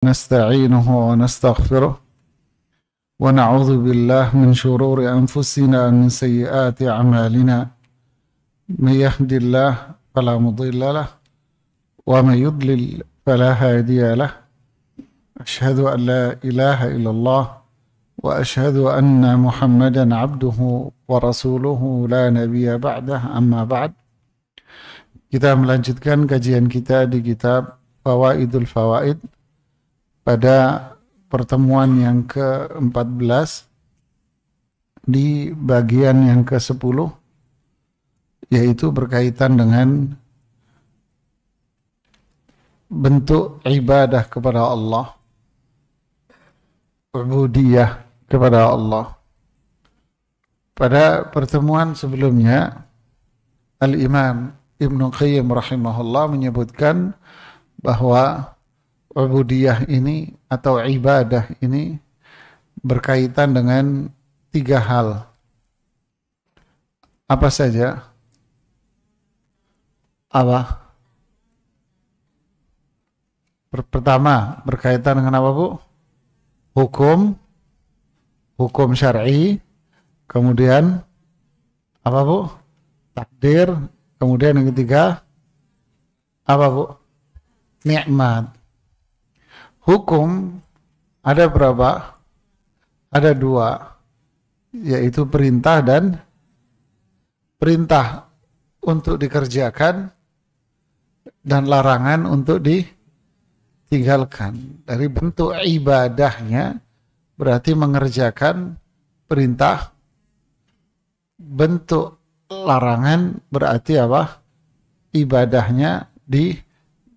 نستعينه ونستغفره ونعوذ بالله من شرور أنفسنا ومن سيئات أعمالنا من يهد الله فلا مضل له ومن يضلل فلا هادي له أشهد أن لا إله إلا الله وأشهد أن محمدا عبده ورسوله لا نبي بعده أما بعد. Kita melanjutkan kajian kita di kitab Fawaidul Fawaid pada pertemuan yang ke-14 di bagian yang ke-10, yaitu berkaitan dengan bentuk ibadah kepada Allah, ubudiyah kepada Allah. Pada pertemuan sebelumnya, Al-Imam Ibnu Qayyim rahimahullah menyebutkan bahwa ubudiyah ini atau ibadah ini berkaitan dengan 3 hal. Apa saja? Apa? Pertama, berkaitan dengan apa, Bu? Hukum syar'i. Kemudian apa, Bu? Takdir. Kemudian yang ketiga apa, Bu? Nikmat. Hukum ada berapa? Ada 2, yaitu perintah dan perintah untuk dikerjakan dan larangan untuk ditinggalkan. Dari bentuk ibadahnya berarti mengerjakan perintah, bentuk larangan berarti apa? Ibadahnya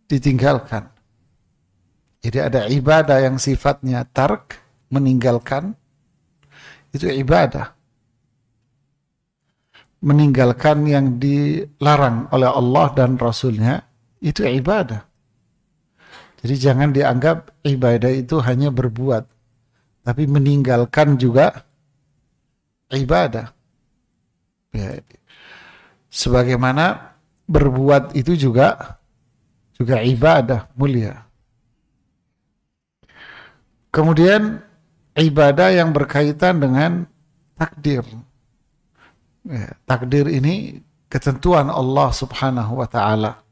ditinggalkan. Jadi ada ibadah yang sifatnya tark, meninggalkan, itu ibadah. Meninggalkan yang dilarang oleh Allah dan Rasulnya, itu ibadah. Jadi jangan dianggap ibadah itu hanya berbuat, tapi meninggalkan juga ibadah. Ya. Sebagaimana berbuat itu juga ibadah mulia. Kemudian ibadah yang berkaitan dengan takdir. Ya, takdir ini ketentuan Allah Subhanahu wa ta'ala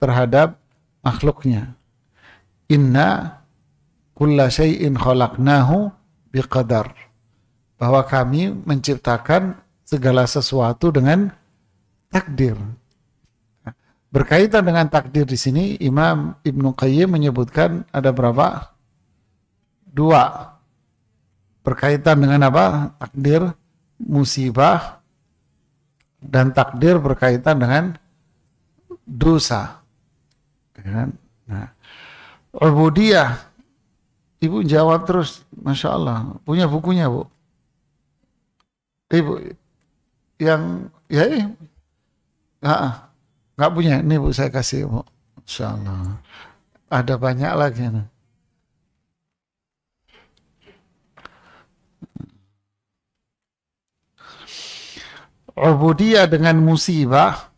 terhadap makhluknya. Inna kulla syai'in khalaqnahu biqadar. Bahwa kami menciptakan segala sesuatu dengan takdir. Berkaitan dengan takdir di sini, Imam Ibnu Qayyim menyebutkan ada berapa? 2. Berkaitan dengan apa? Takdir musibah dan takdir berkaitan dengan dosa. Nah, ubudiyah. Ibu jawab terus, Masya Allah. Punya bukunya, Bu? Ibu yang nggak punya. Ini, Bu, saya kasih, Bu. Masya Allah. Ada banyak lagi. Nah. Ubudiyah dengan musibah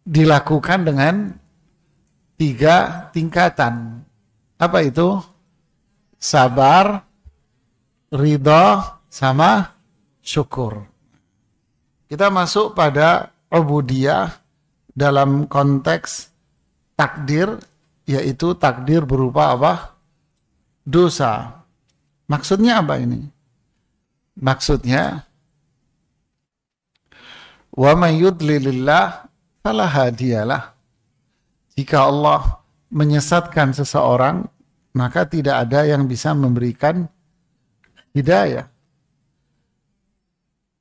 dilakukan dengan 3 tingkatan. Apa itu? Sabar, ridha, sama syukur. Kita masuk pada ubudiyah dalam konteks takdir, yaitu takdir berupa apa? Dosa. Maksudnya apa ini? Maksudnya wa may yudlilillah fala hadiyalah. Jika Allah menyesatkan seseorang, maka tidak ada yang bisa memberikan hidayah.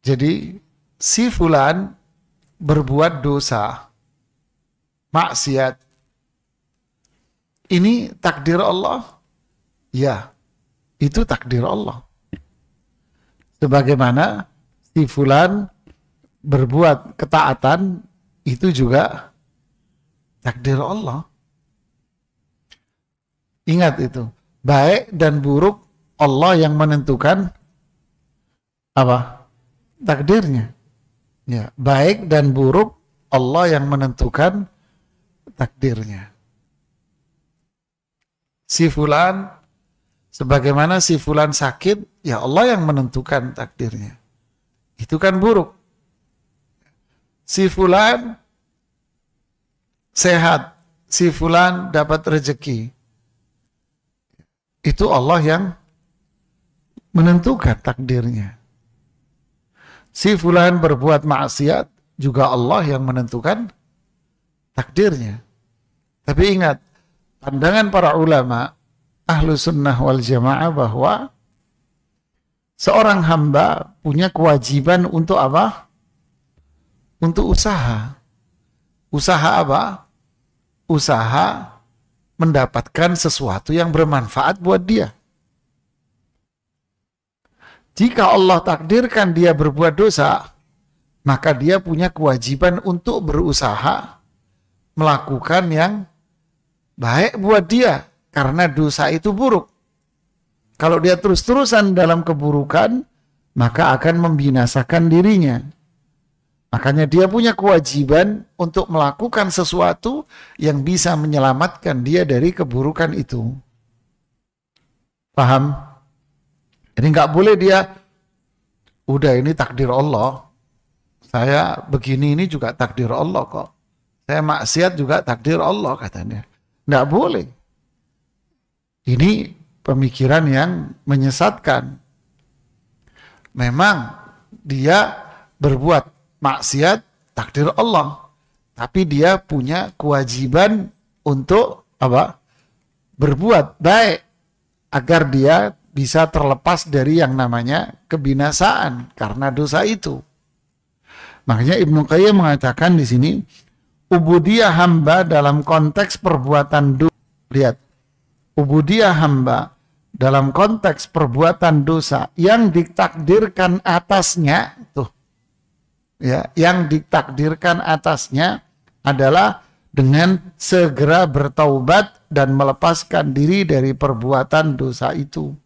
Jadi si fulan berbuat dosa, maksiat, ini takdir Allah? Ya, itu takdir Allah. Sebagaimana si fulan berbuat ketaatan, itu juga takdir Allah. Ingat itu, baik dan buruk Allah yang menentukan apa? Takdirnya. Ya, baik dan buruk Allah yang menentukan takdirnya. si fulan, sebagaimana si fulan sakit, ya Allah yang menentukan takdirnya. Itu kan buruk. Si fulan sehat, si fulan dapat rezeki. Itu Allah yang menentukan takdirnya. Si fulan berbuat maksiat, juga Allah yang menentukan takdirnya. Tapi ingat, pandangan para ulama ahlu sunnah wal jamaah bahwa seorang hamba punya kewajiban untuk apa? Untuk usaha. Usaha apa? Usaha mendapatkan sesuatu yang bermanfaat buat dia. Jika Allah takdirkan dia berbuat dosa, maka dia punya kewajiban untuk berusaha melakukan yang baik buat dia, karena dosa itu buruk. Kalau dia terus-terusan dalam keburukan, maka akan membinasakan dirinya. Makanya dia punya kewajiban untuk melakukan sesuatu yang bisa menyelamatkan dia dari keburukan itu. Paham? Jadi nggak boleh dia, udah ini takdir Allah, saya begini ini juga takdir Allah kok, saya maksiat juga takdir Allah katanya. Nggak boleh. Ini pemikiran yang menyesatkan. Memang dia berbuat maksiat takdir Allah, tapi dia punya kewajiban untuk apa? Berbuat baik agar dia bisa terlepas dari yang namanya kebinasaan karena dosa itu. Makanya Ibnu Qayyim mengatakan di sini, ubudiyah hamba dalam konteks perbuatan dosa. Lihat, ubudiyah hamba dalam konteks perbuatan dosa yang ditakdirkan atasnya, tuh, ya, yang ditakdirkan atasnya adalah dengan segera bertaubat dan melepaskan diri dari perbuatan dosa itu.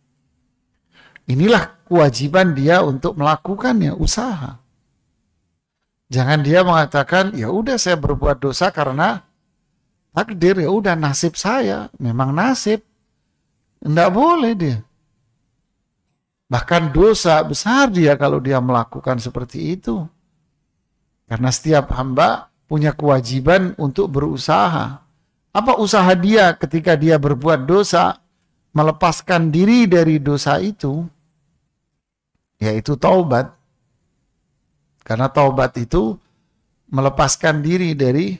Inilah kewajiban dia untuk melakukannya, usaha. Jangan dia mengatakan, ya udah saya berbuat dosa karena takdir, ya udah nasib saya, memang nasib. Enggak boleh dia. Bahkan dosa besar dia kalau dia melakukan seperti itu. Karena setiap hamba punya kewajiban untuk berusaha. Apa usaha dia ketika dia berbuat dosa, melepaskan diri dari dosa itu? Yaitu taubat. Karena taubat itu melepaskan diri dari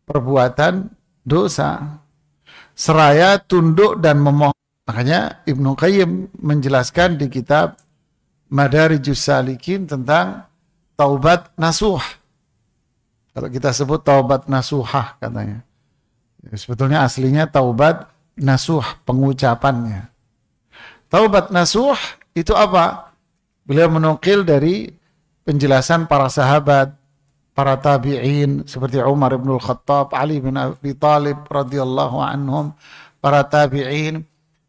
perbuatan dosa, seraya tunduk dan memohon. Makanya Ibnu Qayyim menjelaskan di kitab Madarijus Salikin tentang taubat nasuh. Kalau kita sebut taubat nasuhah katanya. Sebetulnya aslinya taubat nasuh, pengucapannya. Taubat nasuh itu apa? Beliau menukil dari penjelasan para sahabat, para tabi'in seperti Umar bin Khattab, Ali bin Abi Thalib radhiyallahu anhum, para tabi'in.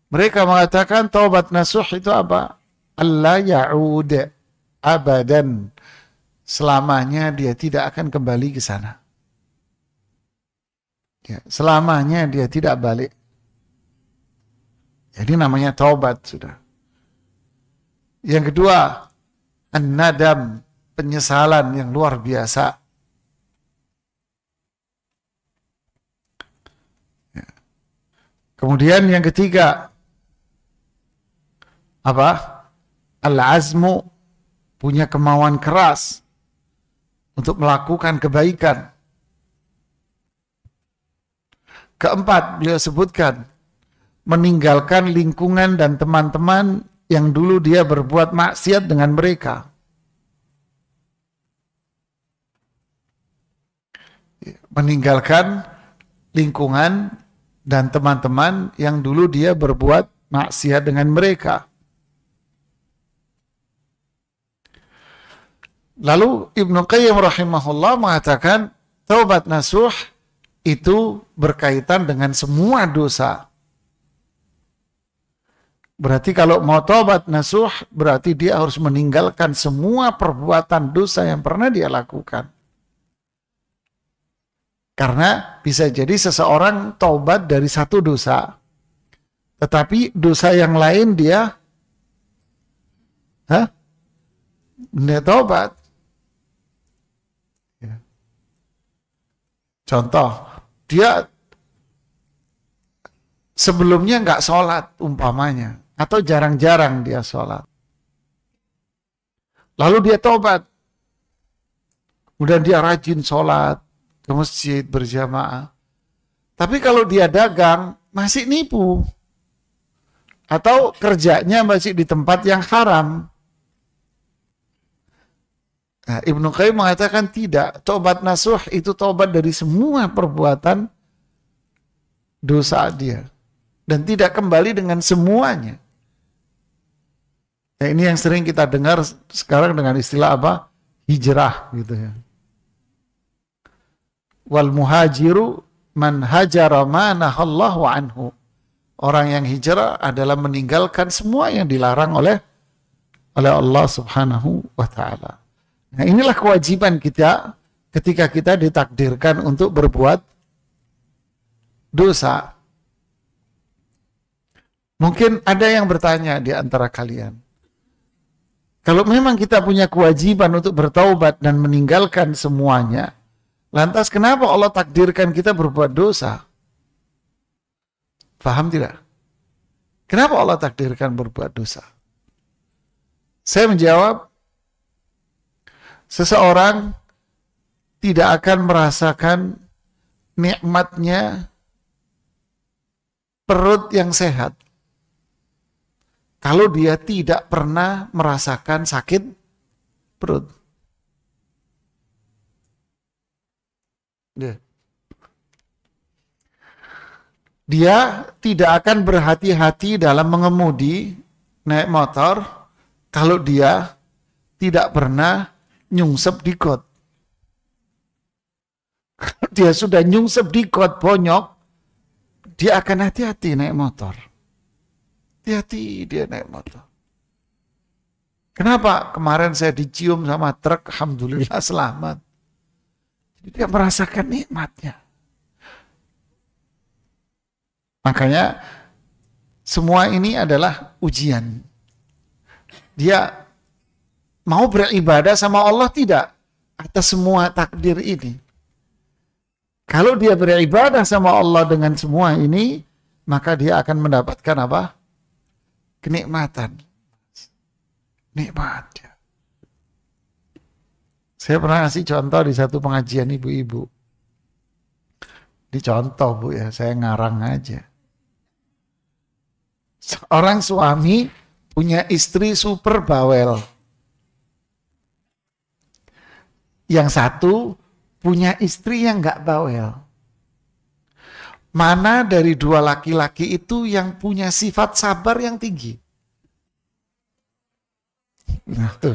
Mereka mengatakan taubat nasuh itu apa? Allah ya'ud abadan. Selamanya dia tidak akan kembali ke sana. Ya, selamanya dia tidak balik. Jadi namanya taubat sudah. Yang kedua, an-nadam, penyesalan yang luar biasa. Ya. Kemudian yang ketiga, apa? Al-azmu, punya kemauan keras untuk melakukan kebaikan. Keempat, beliau sebutkan, meninggalkan lingkungan dan teman-teman yang dulu dia berbuat maksiat dengan mereka. Meninggalkan lingkungan dan teman-teman yang dulu dia berbuat maksiat dengan mereka. Lalu Ibnu Qayyim rahimahullah mengatakan taubat nasuh itu berkaitan dengan semua dosa. Berarti kalau mau taubat nasuh, berarti dia harus meninggalkan semua perbuatan dosa yang pernah dia lakukan. Karena bisa jadi seseorang taubat dari satu dosa, tetapi dosa yang lain dia nggak taubat. Ya. Contoh, dia sebelumnya nggak sholat umpamanya, atau jarang-jarang dia sholat. Lalu dia taubat. Kemudian dia rajin sholat ke masjid berjamaah. Tapi kalau dia dagang, masih nipu. Atau kerjanya masih di tempat yang haram. Nah, Ibnu Qayyim mengatakan tidak. Taubat nasuh itu taubat dari semua perbuatan dosa dia. Dan tidak kembali dengan semuanya. Nah, ini yang sering kita dengar sekarang dengan istilah apa? Hijrah gitu ya. Wal muhajiru man hajara ma nahallahu anhu. Orang yang hijrah adalah meninggalkan semua yang dilarang oleh Allah Subhanahu wa taala. Nah, inilah kewajiban kita ketika kita ditakdirkan untuk berbuat dosa. Mungkin ada yang bertanya di antara kalian, kalau memang kita punya kewajiban untuk bertaubat dan meninggalkan semuanya, lantas kenapa Allah takdirkan kita berbuat dosa? Paham tidak? Kenapa Allah takdirkan berbuat dosa? Saya menjawab, seseorang tidak akan merasakan nikmatnya perut yang sehat kalau dia tidak pernah merasakan sakit perut. Dia tidak akan berhati-hati dalam mengemudi naik motor kalau dia tidak pernah nyungsep di got. Dia sudah nyungsep di got bonyok, dia akan hati-hati naik motor. Hati-hati dia naik motor. Kenapa? Kemarin saya dicium sama truk, alhamdulillah selamat. Jadi dia merasakan nikmatnya. Makanya semua ini adalah ujian. Dia mau beribadah sama Allah tidak atas semua takdir ini. Kalau dia beribadah sama Allah dengan semua ini, maka dia akan mendapatkan apa? Kenikmatan. Nikmat. Saya pernah ngasih contoh di satu pengajian ibu-ibu. Dicontoh Bu ya, saya ngarang aja. Seorang suami punya istri super bawel. Yang satu punya istri yang nggak bawel. Mana dari dua laki-laki itu yang punya sifat sabar yang tinggi? Nah, tuh.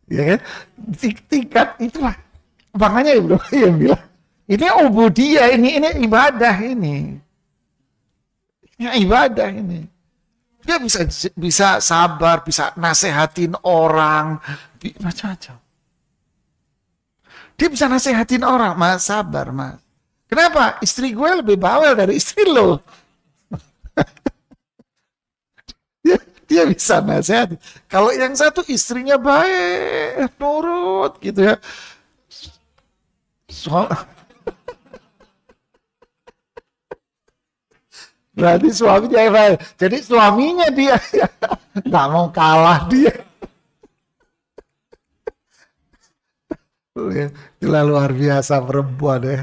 Ya kan? Tingkat itulah. Makanya Ibnu yang bilang, ini ubudiyah, ini ibadah ini. Ini ibadah ini. Dia bisa sabar, bisa nasehatin orang, macam-macam. Dia bisa nasehatin orang, Mas, sabar, Mas. Kenapa? Istri gue lebih bawel dari istri lo. Dia bisa nasehatin. Kalau yang satu istrinya baik, nurut gitu ya. Berarti suaminya baik. Jadi suaminya dia nggak mau kalah dia. Itulah luar biasa perempuan ya.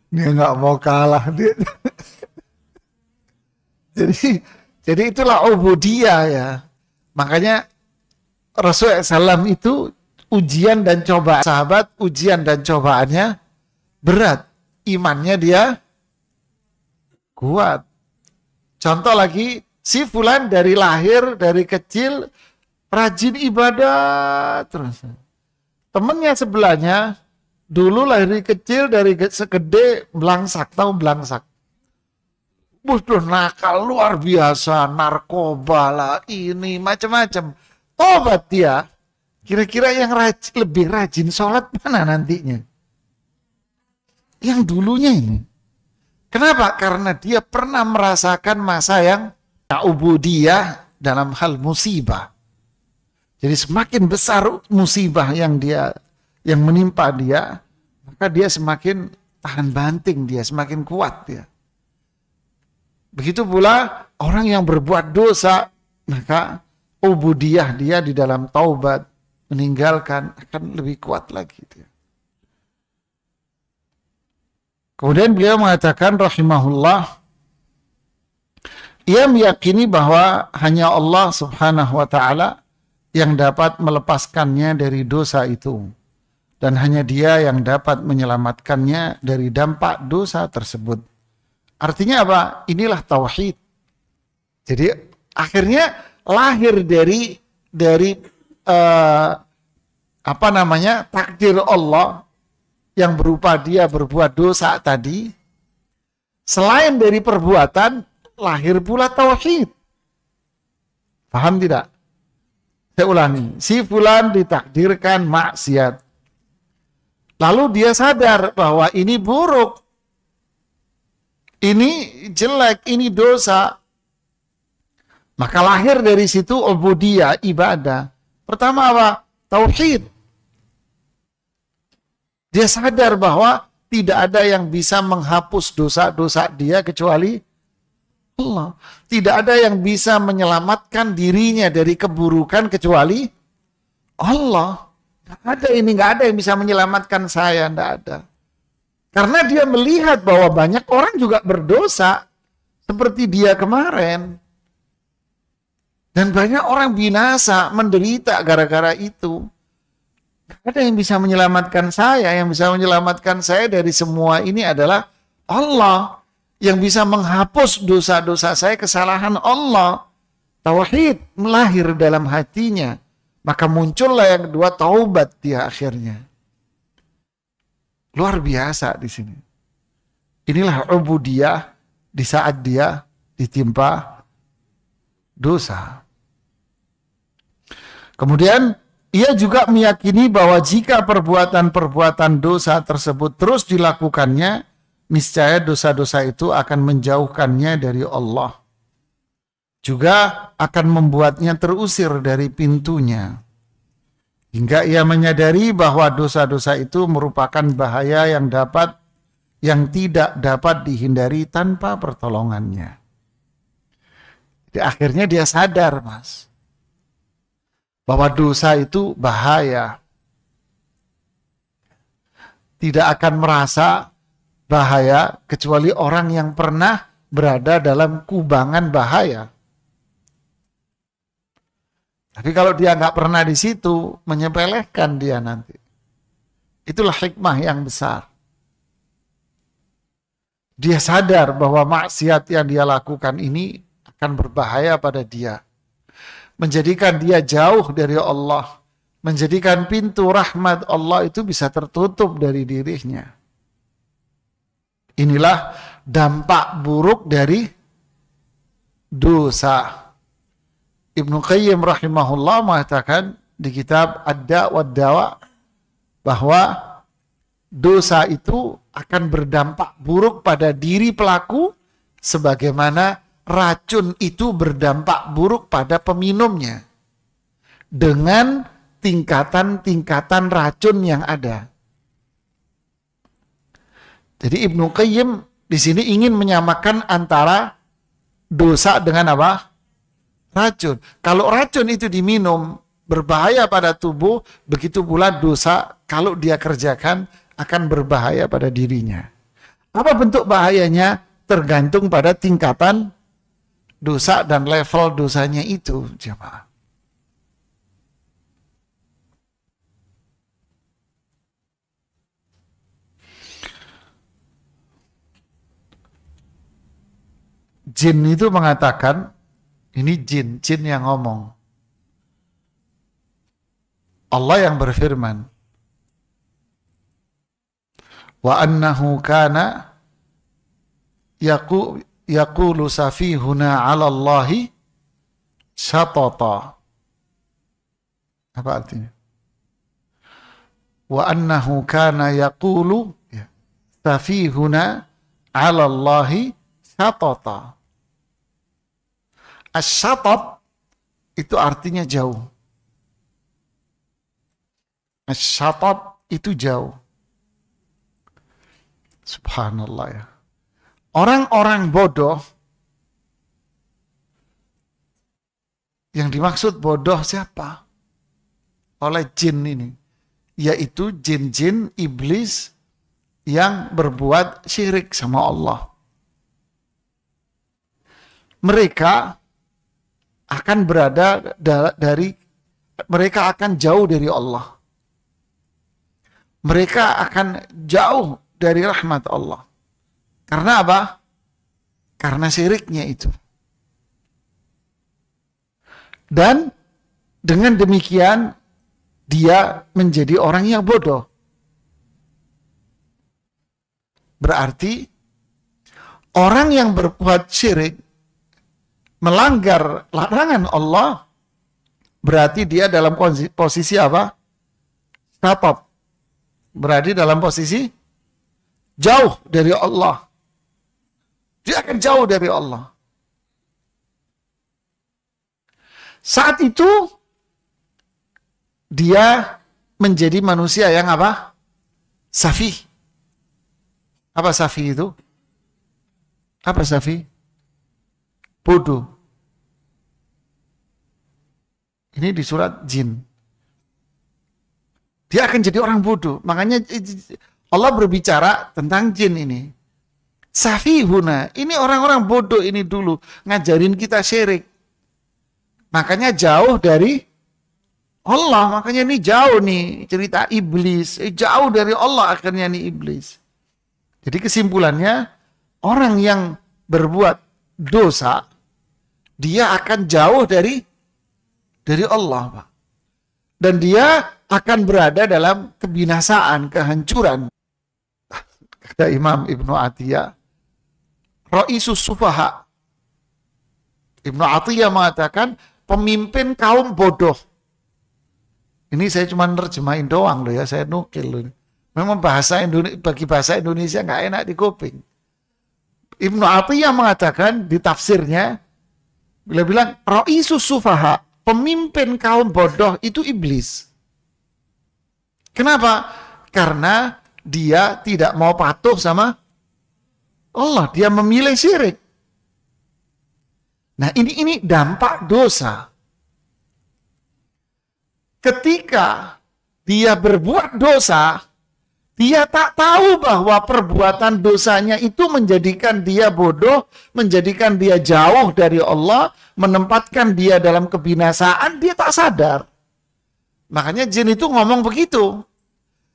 Dia nggak mau kalah dia. Jadi itulah ubudiyah ya. Makanya Rasulullah SAW itu ujian dan coba sahabat, ujian dan cobaannya berat. Imannya dia kuat. Contoh lagi, si fulan dari lahir, dari kecil, rajin ibadah terus. Temennya sebelahnya, dulu lahir kecil, dari segede belangsak, tahu belangsak? Udah nakal luar biasa, narkoba lah, ini macam-macam. Tobat dia, Kira-kira yang lebih rajin sholat mana nantinya? Yang dulunya ini. Kenapa? Karena dia pernah merasakan masa yang ubudiyah dalam hal musibah. Jadi semakin besar musibah yang menimpa dia, maka dia semakin tahan banting, dia semakin kuat dia. Begitu pula orang yang berbuat dosa, maka ubudiyah dia di dalam taubat, meninggalkan akan lebih kuat lagi dia. Kemudian beliau mengatakan rahimahullah, ia meyakini bahwa hanya Allah Subhanahu wa taala yang dapat melepaskannya dari dosa itu, dan hanya Dia yang dapat menyelamatkannya dari dampak dosa tersebut. Artinya apa? Inilah tauhid. Jadi akhirnya lahir dari takdir Allah yang berupa dia berbuat dosa tadi. Selain dari perbuatan, lahir pula tauhid. Paham tidak? Saya ulangi, si fulan ditakdirkan maksiat. Lalu dia sadar bahwa ini buruk, ini jelek, ini dosa. Maka lahir dari situ ubudiyah, ibadah. Pertama apa? Tauhid. Dia sadar bahwa tidak ada yang bisa menghapus dosa-dosa dia kecuali Allah. Tidak ada yang bisa menyelamatkan dirinya dari keburukan kecuali Allah. Nggak ada yang bisa menyelamatkan saya, nggak ada. Karena dia melihat bahwa banyak orang juga berdosa seperti dia kemarin. Dan banyak orang binasa, menderita gara-gara itu. Nggak ada yang bisa menyelamatkan saya. Yang bisa menyelamatkan saya dari semua ini adalah Allah. Yang bisa menghapus dosa-dosa saya, kesalahan Allah. Tauhid melahir dalam hatinya. Maka muncullah yang kedua, taubat dia akhirnya. Luar biasa di sini. Inilah ubudiyah di saat dia ditimpa dosa. Kemudian ia juga meyakini bahwa jika perbuatan-perbuatan dosa tersebut terus dilakukannya, niscaya dosa-dosa itu akan menjauhkannya dari Allah. Juga akan membuatnya terusir dari pintunya. Hingga ia menyadari bahwa dosa-dosa itu merupakan bahaya yang tidak dapat dihindari tanpa pertolongannya. Jadi akhirnya dia sadar, Mas, bahwa dosa itu bahaya. Tidak akan merasa bahaya kecuali orang yang pernah berada dalam kubangan bahaya. Tapi kalau dia nggak pernah di situ, menyepelekan dia nanti. Itulah hikmah yang besar. Dia sadar bahwa maksiat yang dia lakukan ini akan berbahaya pada dia. Menjadikan dia jauh dari Allah. Menjadikan pintu rahmat Allah itu bisa tertutup dari dirinya. Inilah dampak buruk dari dosa. Ibnu Qayyim rahimahullah mengatakan di kitab Ad-Da' wa Dawa bahwa dosa itu akan berdampak buruk pada diri pelaku sebagaimana racun itu berdampak buruk pada peminumnya dengan tingkatan-tingkatan racun yang ada. Jadi Ibnu Qayyim di sini ingin menyamakan antara dosa dengan apa? Racun. Kalau racun itu diminum berbahaya pada tubuh, begitu pula dosa kalau dia kerjakan akan berbahaya pada dirinya. Apa bentuk bahayanya? Tergantung pada tingkatan dosa dan level dosanya itu, jemaah. Jin itu mengatakan, ini jin yang ngomong. Allah yang berfirman, wa annahu kana yaqulu safihuna 'ala Allahi syatata. Apa artinya? wa annahu kana yaqulu safihuna 'ala Allahi syatata. Asy-syatat itu artinya jauh. Asy-syatat itu jauh. Subhanallah ya. Orang-orang bodoh, yang dimaksud bodoh siapa? Oleh jin ini. Yaitu jin-jin iblis yang berbuat syirik sama Allah. Mereka akan berada mereka akan jauh dari Allah. Mereka akan jauh dari rahmat Allah. Karena apa? Karena syiriknya itu. Dan dengan demikian dia menjadi orang yang bodoh. Berarti orang yang berbuat syirik, melanggar larangan Allah, berarti dia dalam posisi apa? Syatat. Berarti dalam posisi jauh dari Allah. Dia akan jauh dari Allah. Saat itu dia menjadi manusia yang apa? Safih. Apa safih itu? Apa safih? Bodoh. Ini di surat jin. Dia akan jadi orang bodoh. Makanya Allah berbicara tentang jin ini. Safihuna. Ini orang-orang bodoh ini dulu. Ngajarin kita syirik. Makanya jauh dari Allah. Makanya ini jauh nih cerita iblis. Jauh dari Allah akhirnya nih iblis. Jadi kesimpulannya, orang yang berbuat dosa, dia akan jauh dari Allah, Pak. Dan dia akan berada dalam kebinasaan, kehancuran. Kata Imam Ibnu Atiyah, Ra'isus Sufaha. Ibnu Atiyah mengatakan, pemimpin kaum bodoh. Ini saya cuma nerjemahin doang loh ya, saya nukil loh. Memang bagi bahasa Indonesia nggak enak di kuping. Ibnu Atiyah mengatakan di tafsirnya, bila bilang Ra'isus Sufaha, pemimpin kaum bodoh itu iblis. Kenapa? Karena dia tidak mau patuh sama Allah, dia memilih syirik. Nah, ini dampak dosa. Ketika dia berbuat dosa, dia tak tahu bahwa perbuatan dosanya itu menjadikan dia bodoh, menjadikan dia jauh dari Allah, menempatkan dia dalam kebinasaan, dia tak sadar. Makanya jin itu ngomong begitu.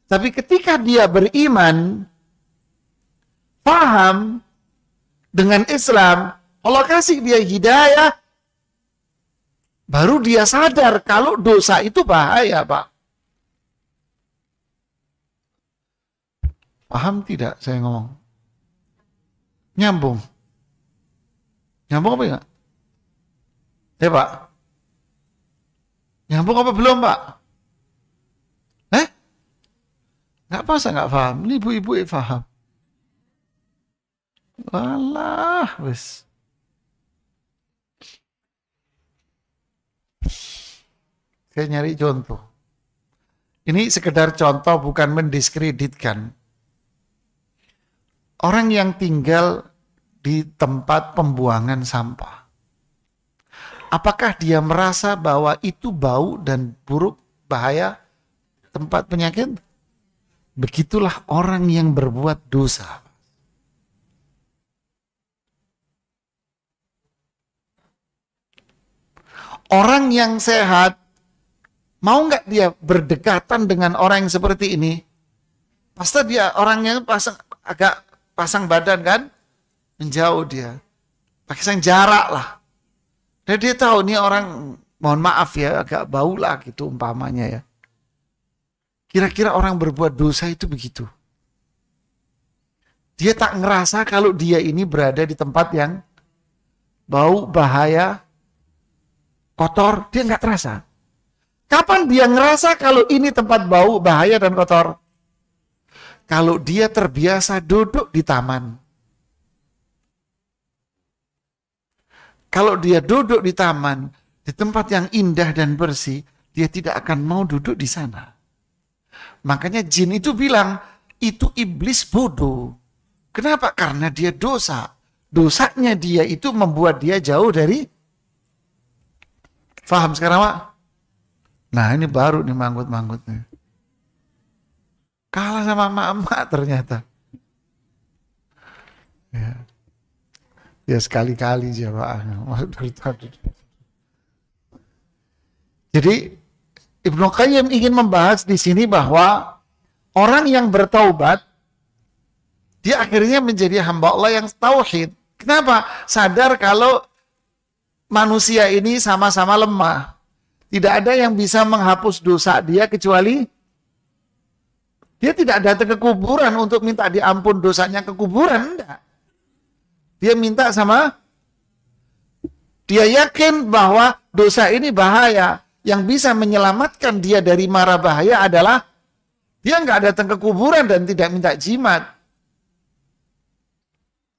Tapi ketika dia beriman, paham dengan Islam, Allah kasih dia hidayah, baru dia sadar kalau dosa itu bahaya, Pak. Paham tidak saya ngomong? Nyambung. Nyambung apa enggak? Ya, Pak? Nyambung apa belum, Pak? Nggak masa nggak paham? Ini ibu-ibu paham. Walah, wes. Saya nyari contoh. Ini sekedar contoh, bukan mendiskreditkan. Orang yang tinggal di tempat pembuangan sampah, apakah dia merasa bahwa itu bau dan buruk, bahaya, tempat penyakit? Begitulah orang yang berbuat dosa. Orang yang sehat, mau nggak dia berdekatan dengan orang yang seperti ini? Pasti dia orangnya agak pasang badan kan, menjauh dia, pasang jarak lah. Dan dia tahu nih orang, mohon maaf ya, agak bau lah gitu umpamanya ya. Kira-kira orang berbuat dosa itu begitu. Dia tak ngerasa kalau dia ini berada di tempat yang bau, bahaya, kotor, dia nggak terasa. Kapan dia ngerasa kalau ini tempat bau, bahaya dan kotor? Kalau dia terbiasa duduk di taman. Kalau dia duduk di taman, di tempat yang indah dan bersih, dia tidak akan mau duduk di sana. Makanya jin itu bilang, itu iblis bodoh. Kenapa? Karena dia dosa. Dosanya dia itu membuat dia jauh dari... Faham sekarang, Pak? Nah, ini baru nih manggut-manggutnya. Kalah sama emak-emak ternyata. Ya, ya sekali-kali jamaahnya. Jadi Ibnu Qayyim ingin membahas di sini bahwa orang yang bertaubat, dia akhirnya menjadi hamba Allah yang tauhid. Kenapa? Sadar kalau manusia ini sama-sama lemah. Tidak ada yang bisa menghapus dosa dia kecuali dia tidak datang ke kuburan untuk minta diampun dosanya ke kuburan. Enggak. Dia minta sama, dia yakin bahwa dosa ini bahaya. Yang bisa menyelamatkan dia dari mara bahaya adalah dia nggak datang ke kuburan dan tidak minta jimat.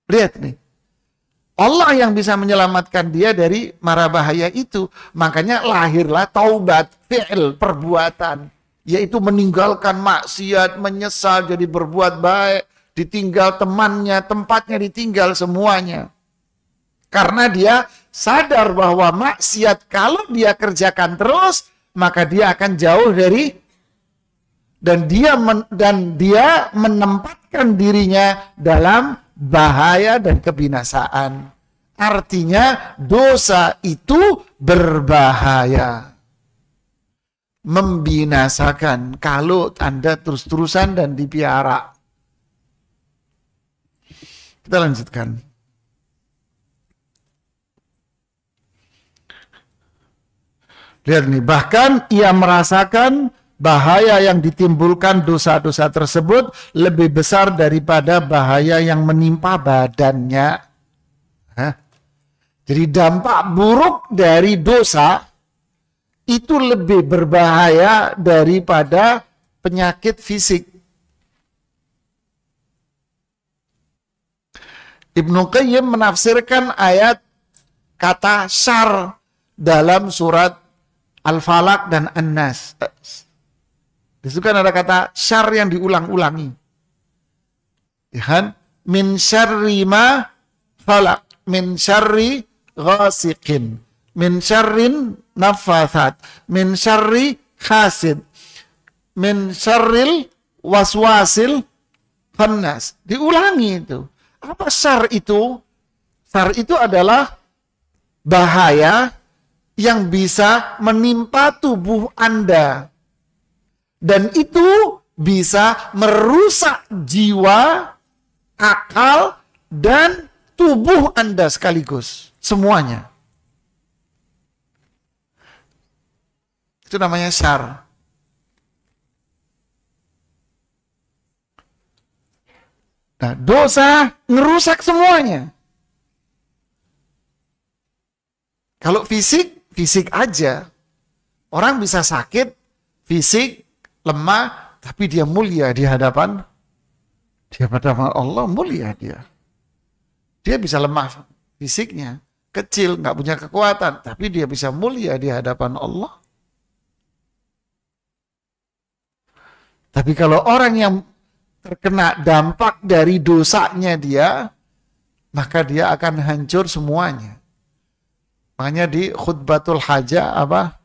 Lihat nih. Allah yang bisa menyelamatkan dia dari mara bahaya itu. Makanya lahirlah taubat, fi'il, perbuatan. Yaitu meninggalkan maksiat, menyesal, jadi berbuat baik. Ditinggal temannya, tempatnya ditinggal semuanya. Karena dia sadar bahwa maksiat kalau dia kerjakan terus, maka dia akan jauh dari... Dan dia menempatkan dirinya dalam bahaya dan kebinasaan. Artinya dosa itu berbahaya. Membinasakan kalau Anda terus-terusan dan dipiara. Kita lanjutkan. Lihat nih, bahkan ia merasakan bahaya yang ditimbulkan dosa-dosa tersebut lebih besar daripada bahaya yang menimpa badannya. Jadi dampak buruk dari dosa itu lebih berbahaya daripada penyakit fisik. Ibnu Qayyim menafsirkan ayat kata syar dalam surat Al-Falaq dan An-Nas. Di situ kan ada kata syar yang diulang-ulangi. Ya kan? Min syarri ma khalaq, min syarri ghasiqin, min syarrin naffathat, min syarri hasid, min syarril waswasil khannas. Diulangi itu. Apa syar itu? Syar itu adalah bahaya yang bisa menimpa tubuh Anda. Dan itu bisa merusak jiwa, akal, dan tubuh Anda sekaligus. Semuanya. Itu namanya syar. Nah, dosa ngerusak semuanya. Kalau fisik, fisik aja. Orang bisa sakit, fisik, lemah, tapi dia mulia di hadapan Allah, mulia dia. Dia bisa lemah fisiknya, kecil, nggak punya kekuatan, tapi dia bisa mulia di hadapan Allah. Tapi kalau orang yang terkena dampak dari dosanya dia, maka dia akan hancur semuanya. Makanya di khutbatul hajah apa?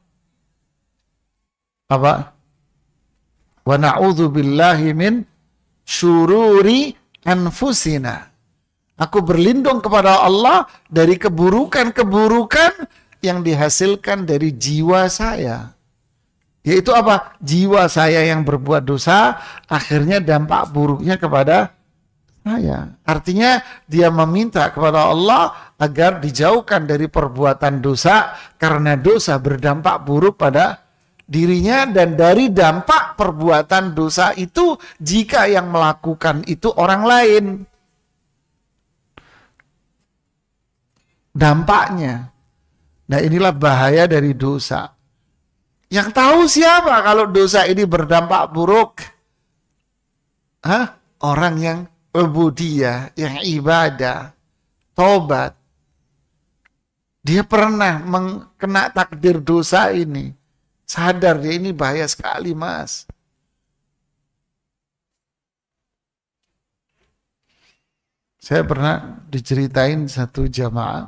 Wa na'udzu billahi min syururi anfusina. Aku berlindung kepada Allah dari keburukan-keburukan yang dihasilkan dari jiwa saya. Yaitu apa? Jiwa saya yang berbuat dosa, akhirnya dampak buruknya kepada saya. Artinya dia meminta kepada Allah agar dijauhkan dari perbuatan dosa, karena dosa berdampak buruk pada dirinya, dan dari dampak perbuatan dosa itu jika yang melakukan itu orang lain. Dampaknya. Nah, inilah bahaya dari dosa. Yang tahu siapa kalau dosa ini berdampak buruk? Orang yang ubudiyah, yang ibadah, tobat. Dia pernah kena takdir dosa ini. Sadar dia ini bahaya sekali, Mas. Saya pernah diceritain satu jamaah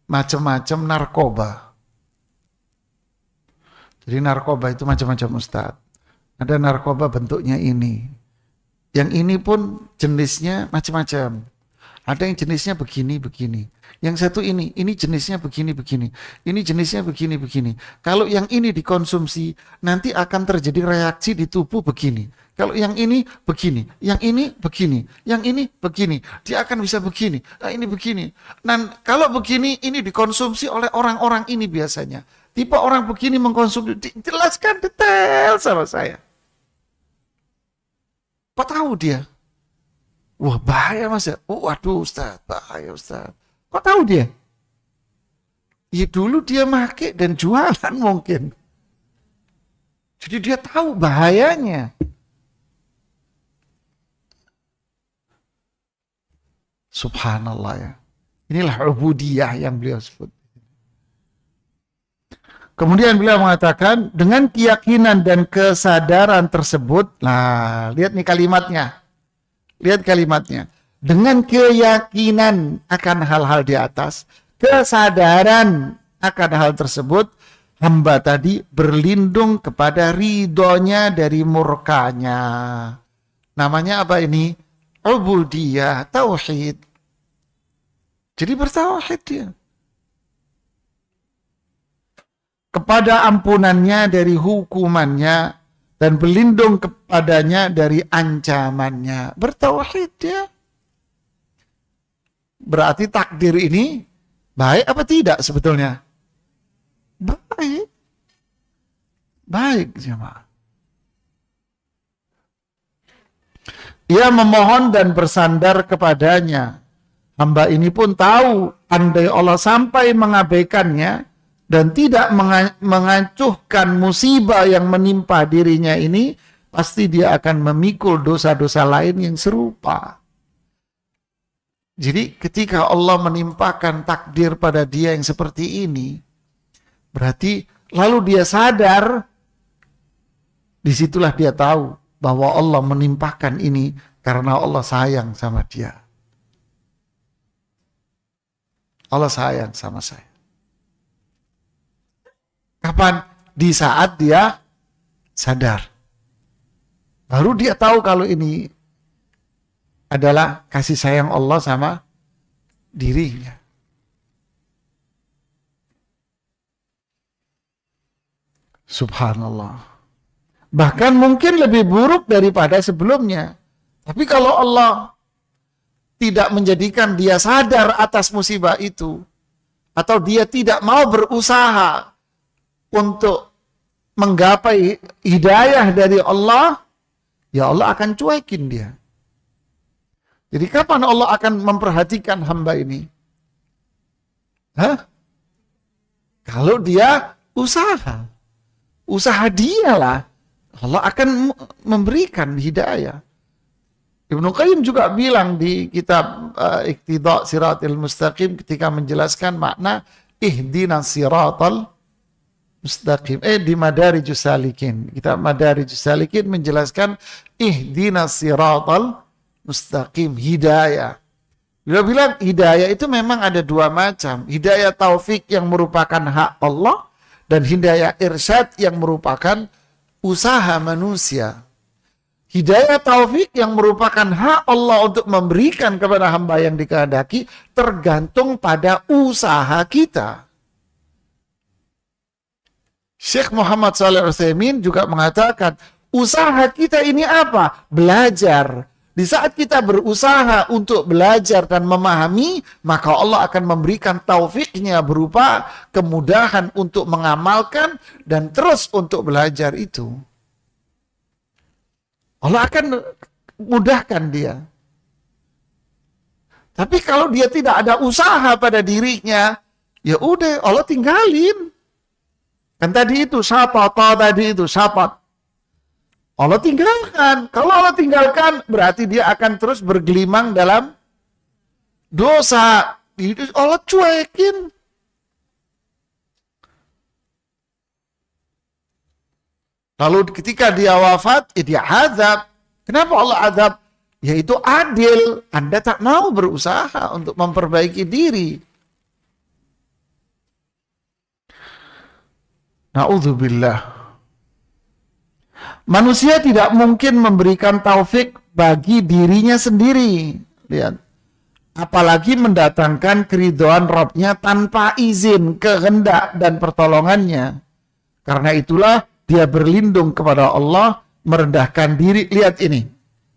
macam-macam narkoba. Jadi narkoba itu macam-macam, Ustaz. Ada narkoba bentuknya ini. Yang ini pun jenisnya macam-macam. Ada yang jenisnya begini-begini. Yang satu ini jenisnya begini-begini. Ini jenisnya begini-begini. Kalau yang ini dikonsumsi, nanti akan terjadi reaksi di tubuh begini. Kalau yang ini begini, yang ini begini, yang ini begini. Dia akan bisa begini, nah ini begini. Dan kalau begini, ini dikonsumsi oleh orang-orang ini biasanya. Tipe orang begini mengkonsumsi, dijelaskan detail sama saya. Kok tahu dia? Wah bahaya, Mas ya. Oh waduh Ustaz, bahaya Ustaz. Kok tahu dia? Ya dulu dia make dan jualan mungkin. Jadi dia tahu bahayanya. Subhanallah ya. Inilah ubudiyah yang beliau sebut. Kemudian beliau mengatakan, dengan keyakinan dan kesadaran tersebut, nah lihat nih kalimatnya. Lihat kalimatnya. Dengan keyakinan akan hal-hal di atas, kesadaran akan hal tersebut, hamba tadi berlindung kepada ridhonya dari murkanya. Namanya apa ini? Ubudiyah, tauhid. Jadi bertauhid dia. Kepada ampunannya dari hukumannya, dan berlindung kepadanya dari ancamannya. Bertauhid ya. Berarti takdir ini baik apa tidak sebetulnya? Baik. Baik jemaah. Ia memohon dan bersandar kepadanya. Hamba ini pun tahu andai Allah sampai mengabaikannya dan tidak mengacuhkan musibah yang menimpa dirinya ini, pasti dia akan memikul dosa-dosa lain yang serupa. Jadi ketika Allah menimpakan takdir pada dia yang seperti ini, berarti lalu dia sadar, disitulah dia tahu bahwa Allah menimpakan ini karena Allah sayang sama dia. Allah sayang sama saya. Kapan? Di saat dia sadar. Baru dia tahu kalau ini adalah kasih sayang Allah sama dirinya. Subhanallah. Bahkan mungkin lebih buruk daripada sebelumnya. Tapi kalau Allah tidak menjadikan dia sadar atas musibah itu, atau dia tidak mau berusaha untuk menggapai hidayah dari Allah, ya Allah akan cuekin dia. Jadi kapan Allah akan memperhatikan hamba ini? Kalau dia usaha. Usaha dialah. Allah akan memberikan hidayah. Ibnu Qayyim juga bilang di kitab Iqtida' Siratil Mustaqim ketika menjelaskan makna ihdinas siratal mustaqim. Di Madarijus Salikin. Kitab Madarijus Salikin menjelaskan ihdinas siratal mustaqim, hidayah. Beliau bilang hidayah itu memang ada dua macam. Hidayah taufik yang merupakan hak Allah dan hidayah irsyad yang merupakan usaha manusia. Hidayah taufik yang merupakan hak Allah untuk memberikan kepada hamba yang dikehendaki tergantung pada usaha kita. Syekh Muhammad Shalih Al-Utsaimin juga mengatakan, usaha kita ini apa? Belajar. Di saat kita berusaha untuk belajar dan memahami, maka Allah akan memberikan taufiknya berupa kemudahan untuk mengamalkan dan terus untuk belajar itu. Allah akan mudahkan dia. Tapi kalau dia tidak ada usaha pada dirinya, ya udah Allah tinggalin. Kan tadi itu syatata, tadi itu syatat. Allah tinggalkan. Kalau Allah tinggalkan, berarti dia akan terus bergelimang dalam dosa. Itu Allah cuekin. Lalu ketika dia wafat, dia azab. Kenapa Allah azab? Yaitu adil. Anda tak mau berusaha untuk memperbaiki diri. Na'udzubillah. Manusia tidak mungkin memberikan taufik bagi dirinya sendiri. Lihat. Apalagi mendatangkan keridhaan Rabb-nya tanpa izin, kehendak, dan pertolongannya. Karena itulah dia berlindung kepada Allah, merendahkan diri. Lihat ini.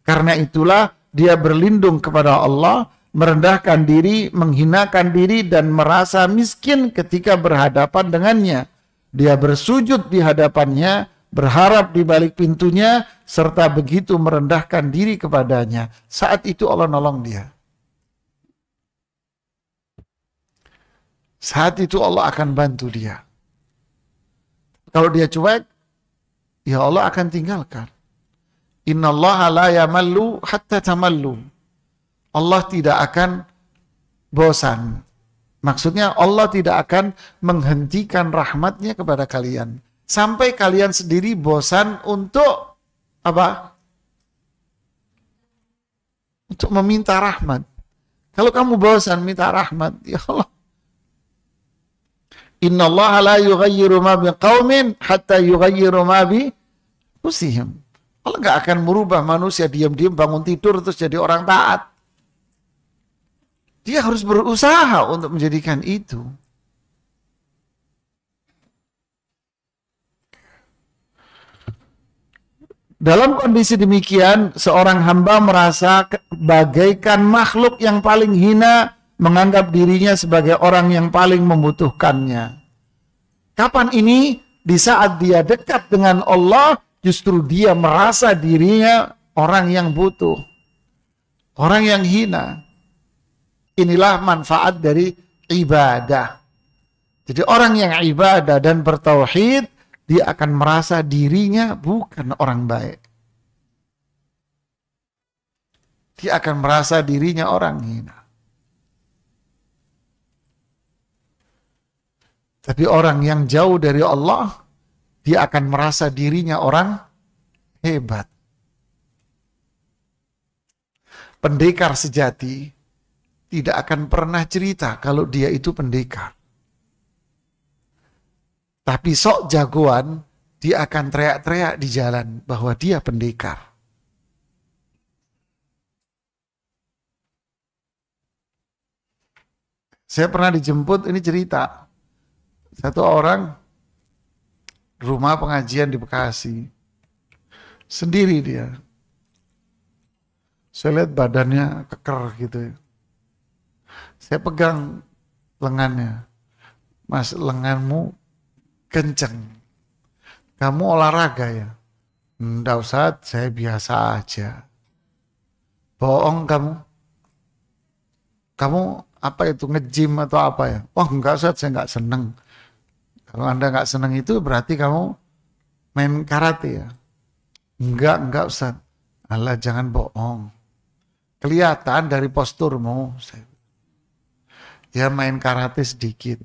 Karena itulah dia berlindung kepada Allah, merendahkan diri, menghinakan diri, dan merasa miskin ketika berhadapan dengannya. Dia bersujud di hadapannya, berharap di balik pintunya, serta begitu merendahkan diri kepadanya. Saat itu Allah nolong dia. Saat itu Allah akan bantu dia. Kalau dia cuek, ya Allah akan tinggalkan. Innallaha la yamallu hatta tamallu. Allah tidak akan bosan. Maksudnya Allah tidak akan menghentikan rahmatnya kepada kalian. Sampai kalian sendiri bosan untuk apa? Untuk meminta rahmat. Kalau kamu bosan minta rahmat, ya Allah. Innallaha la yughayyiru ma biqaumin hatta yughayyiru ma bi anfusihim. Allah nggak akan merubah manusia diam-diam bangun tidur terus jadi orang taat. Dia harus berusaha untuk menjadikan itu. Dalam kondisi demikian, seorang hamba merasa bagaikan makhluk yang paling hina, menganggap dirinya sebagai orang yang paling membutuhkannya. Kapan ini? Di saat dia dekat dengan Allah, justru dia merasa dirinya orang yang butuh, orang yang hina. Inilah manfaat dari ibadah. Jadi orang yang ibadah dan bertauhid, dia akan merasa dirinya bukan orang baik. Dia akan merasa dirinya orang hina. Tapi orang yang jauh dari Allah, dia akan merasa dirinya orang hebat. Pendekar sejati tidak akan pernah cerita kalau dia itu pendekar. Tapi sok jagoan, dia akan teriak-teriak di jalan bahwa dia pendekar. Saya pernah dijemput, ini cerita. Satu orang, rumah pengajian di Bekasi. Sendiri dia. Saya lihat badannya keker gitu ya. Saya pegang lengannya. Mas, lenganmu kenceng. Kamu olahraga ya? Enggak usah, saya biasa aja. Bohong kamu. Kamu apa itu, nge-gym atau apa ya? Oh enggak Ustaz, saya enggak seneng. Kalau Anda enggak seneng itu berarti kamu main karate ya? Enggak Ustaz. Alah jangan bohong. Kelihatan dari posturmu. Ya main karate sedikit.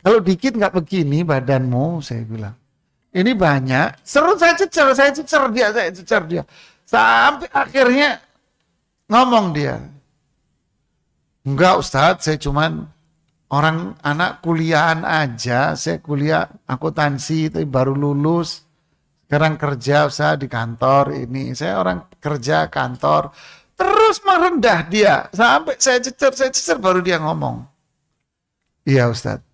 Kalau dikit nggak begini badanmu, saya bilang. Ini banyak. Seru saya cecer dia. Sampai akhirnya ngomong dia. Enggak Ustadz, saya cuman orang anak kuliahan aja. Saya kuliah akuntansi, tapi baru lulus. Sekarang kerja Ustadz di kantor ini. Saya orang kerja kantor. Terus merendah dia. Sampai saya cecer baru dia ngomong. Iya Ustadz.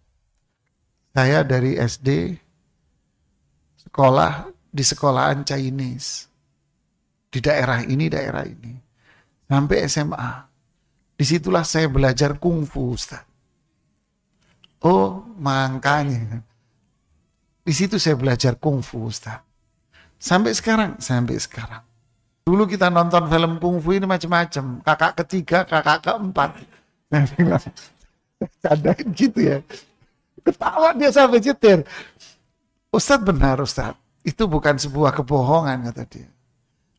Saya dari SD sekolah di sekolahan Chinese di daerah ini. Sampai SMA. Disitulah saya belajar kungfu, Ustaz. Oh, makanya. Di situ saya belajar kungfu, Ustaz. Sampai sekarang. Dulu kita nonton film kungfu ini macam-macam. Kakak ketiga, kakak keempat. Candain gitu ya. Ketawa dia sampai cetir. Ustadz benar Ustadz, itu bukan sebuah kebohongan kata dia.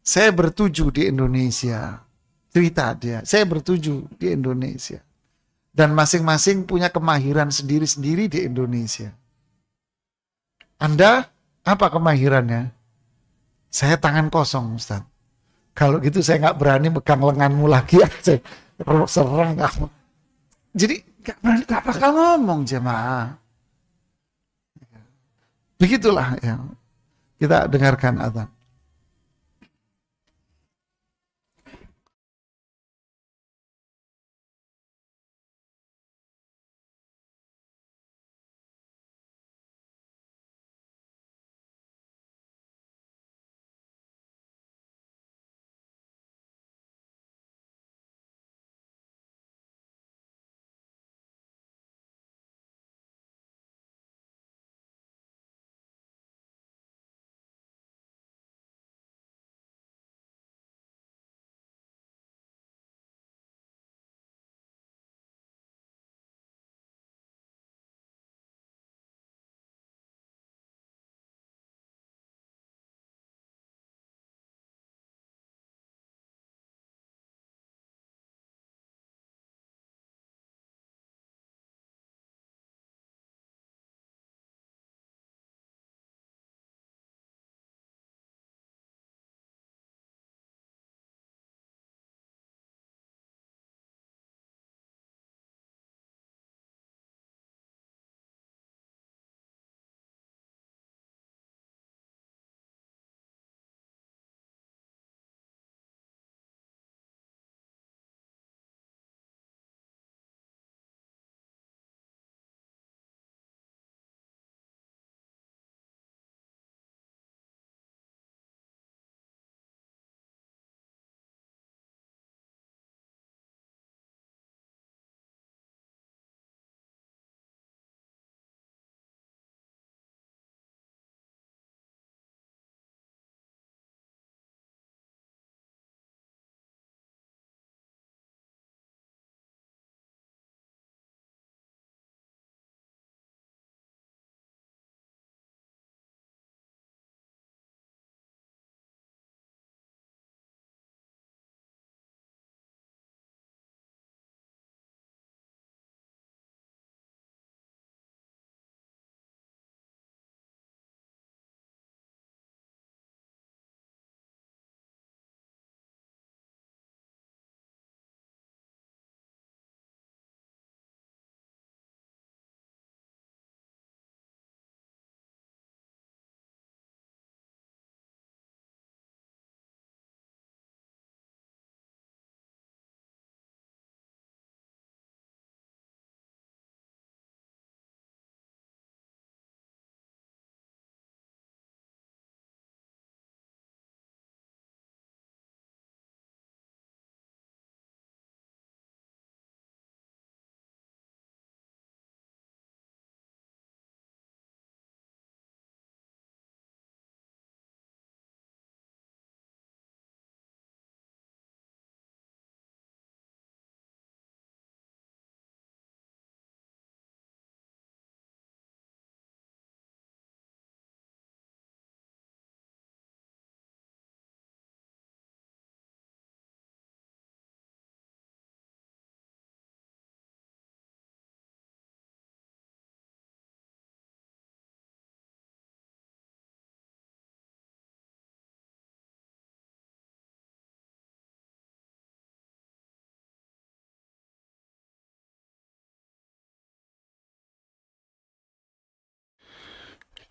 Saya bertuju di Indonesia, cerita dia, saya bertuju di Indonesia. Dan masing-masing punya kemahiran sendiri-sendiri di Indonesia. Anda, apa kemahirannya? Saya tangan kosong Ustadz. Kalau gitu saya nggak berani megang lenganmu lagi, saya serang kamu. Jadi nggak berani, nggak bakal ngomong jemaah. Begitulah ya. Kita dengarkan azan.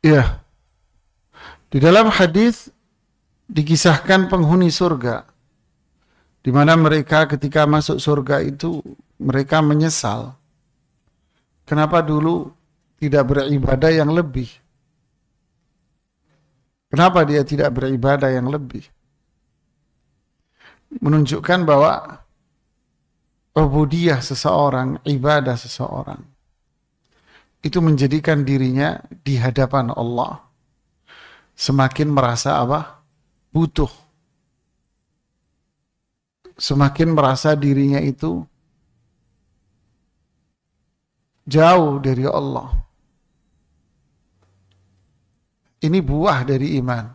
Iya, di dalam hadis dikisahkan penghuni surga, di mana mereka ketika masuk surga itu mereka menyesal. Kenapa dulu tidak beribadah yang lebih? Kenapa dia tidak beribadah yang lebih? Menunjukkan bahwa ubudiyah seseorang, ibadah seseorang, itu menjadikan dirinya di hadapan Allah semakin merasa apa? Butuh. Semakin merasa dirinya itu jauh dari Allah. Ini buah dari iman.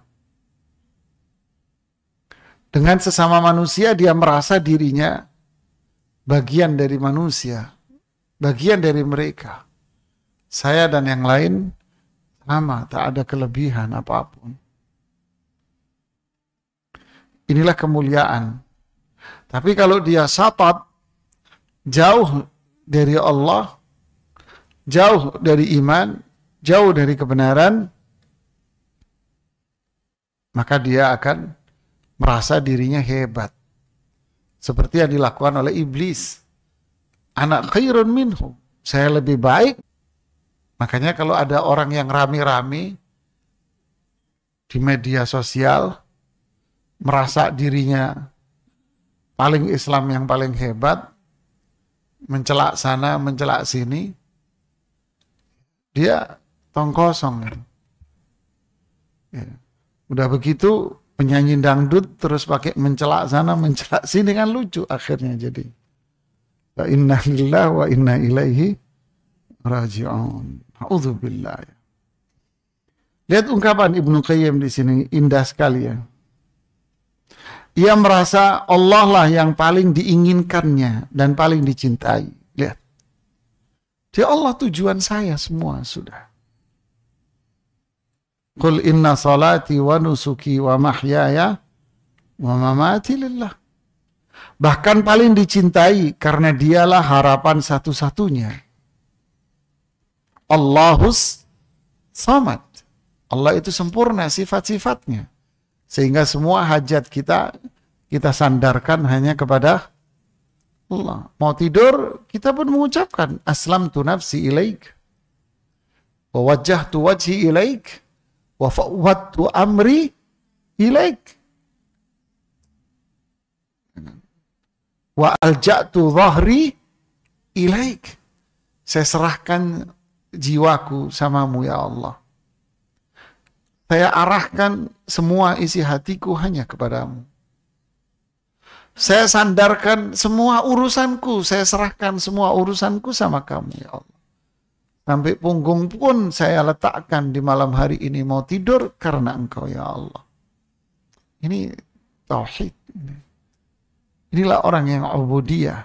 Dengan sesama manusia dia merasa dirinya bagian dari manusia, bagian dari mereka. Saya dan yang lain sama, tak ada kelebihan apapun. Inilah kemuliaan. Tapi kalau dia satat, jauh dari Allah, jauh dari iman, jauh dari kebenaran, maka dia akan merasa dirinya hebat. Seperti yang dilakukan oleh iblis. Ana khairun minhum. Saya lebih baik. Makanya kalau ada orang yang rame-rame di media sosial, merasa dirinya paling Islam yang paling hebat, mencelak sana, mencelak sini, dia tong kosong. Ya. Udah begitu penyanyi dangdut terus pakai mencelak sana, mencelak sini, kan lucu akhirnya jadi. Wa inna lillahi wa inna ilaihi raji'un. A'udzubillah. Lihat ungkapan Ibnu Qayyim di sini, indah sekali ya. Ia merasa Allah lah yang paling diinginkannya dan paling dicintai. Lihat. Dia Allah tujuan saya semua sudah. Qul inna salati wa nusuki wa mahyaya wa mamati lillah. Bahkan paling dicintai karena dialah harapan satu-satunya. Allahus samad. Allah itu sempurna sifat-sifatnya. Sehingga semua hajat kita sandarkan hanya kepada Allah. Mau tidur, kita pun mengucapkan aslamtu nafsi ilaik. Wa wajjahtu wajhi ilaik. Wa fawwadtu amri ilaik. Wa alja'tu dhahri ilaik. Saya serahkan jiwaku samamu ya Allah. Saya arahkan semua isi hatiku hanya kepadamu. Saya sandarkan semua urusanku, saya serahkan semua urusanku sama kamu ya Allah. Sampai punggung pun saya letakkan di malam hari ini mau tidur karena engkau ya Allah. Ini tauhid. Inilah orang yang ubudiyah.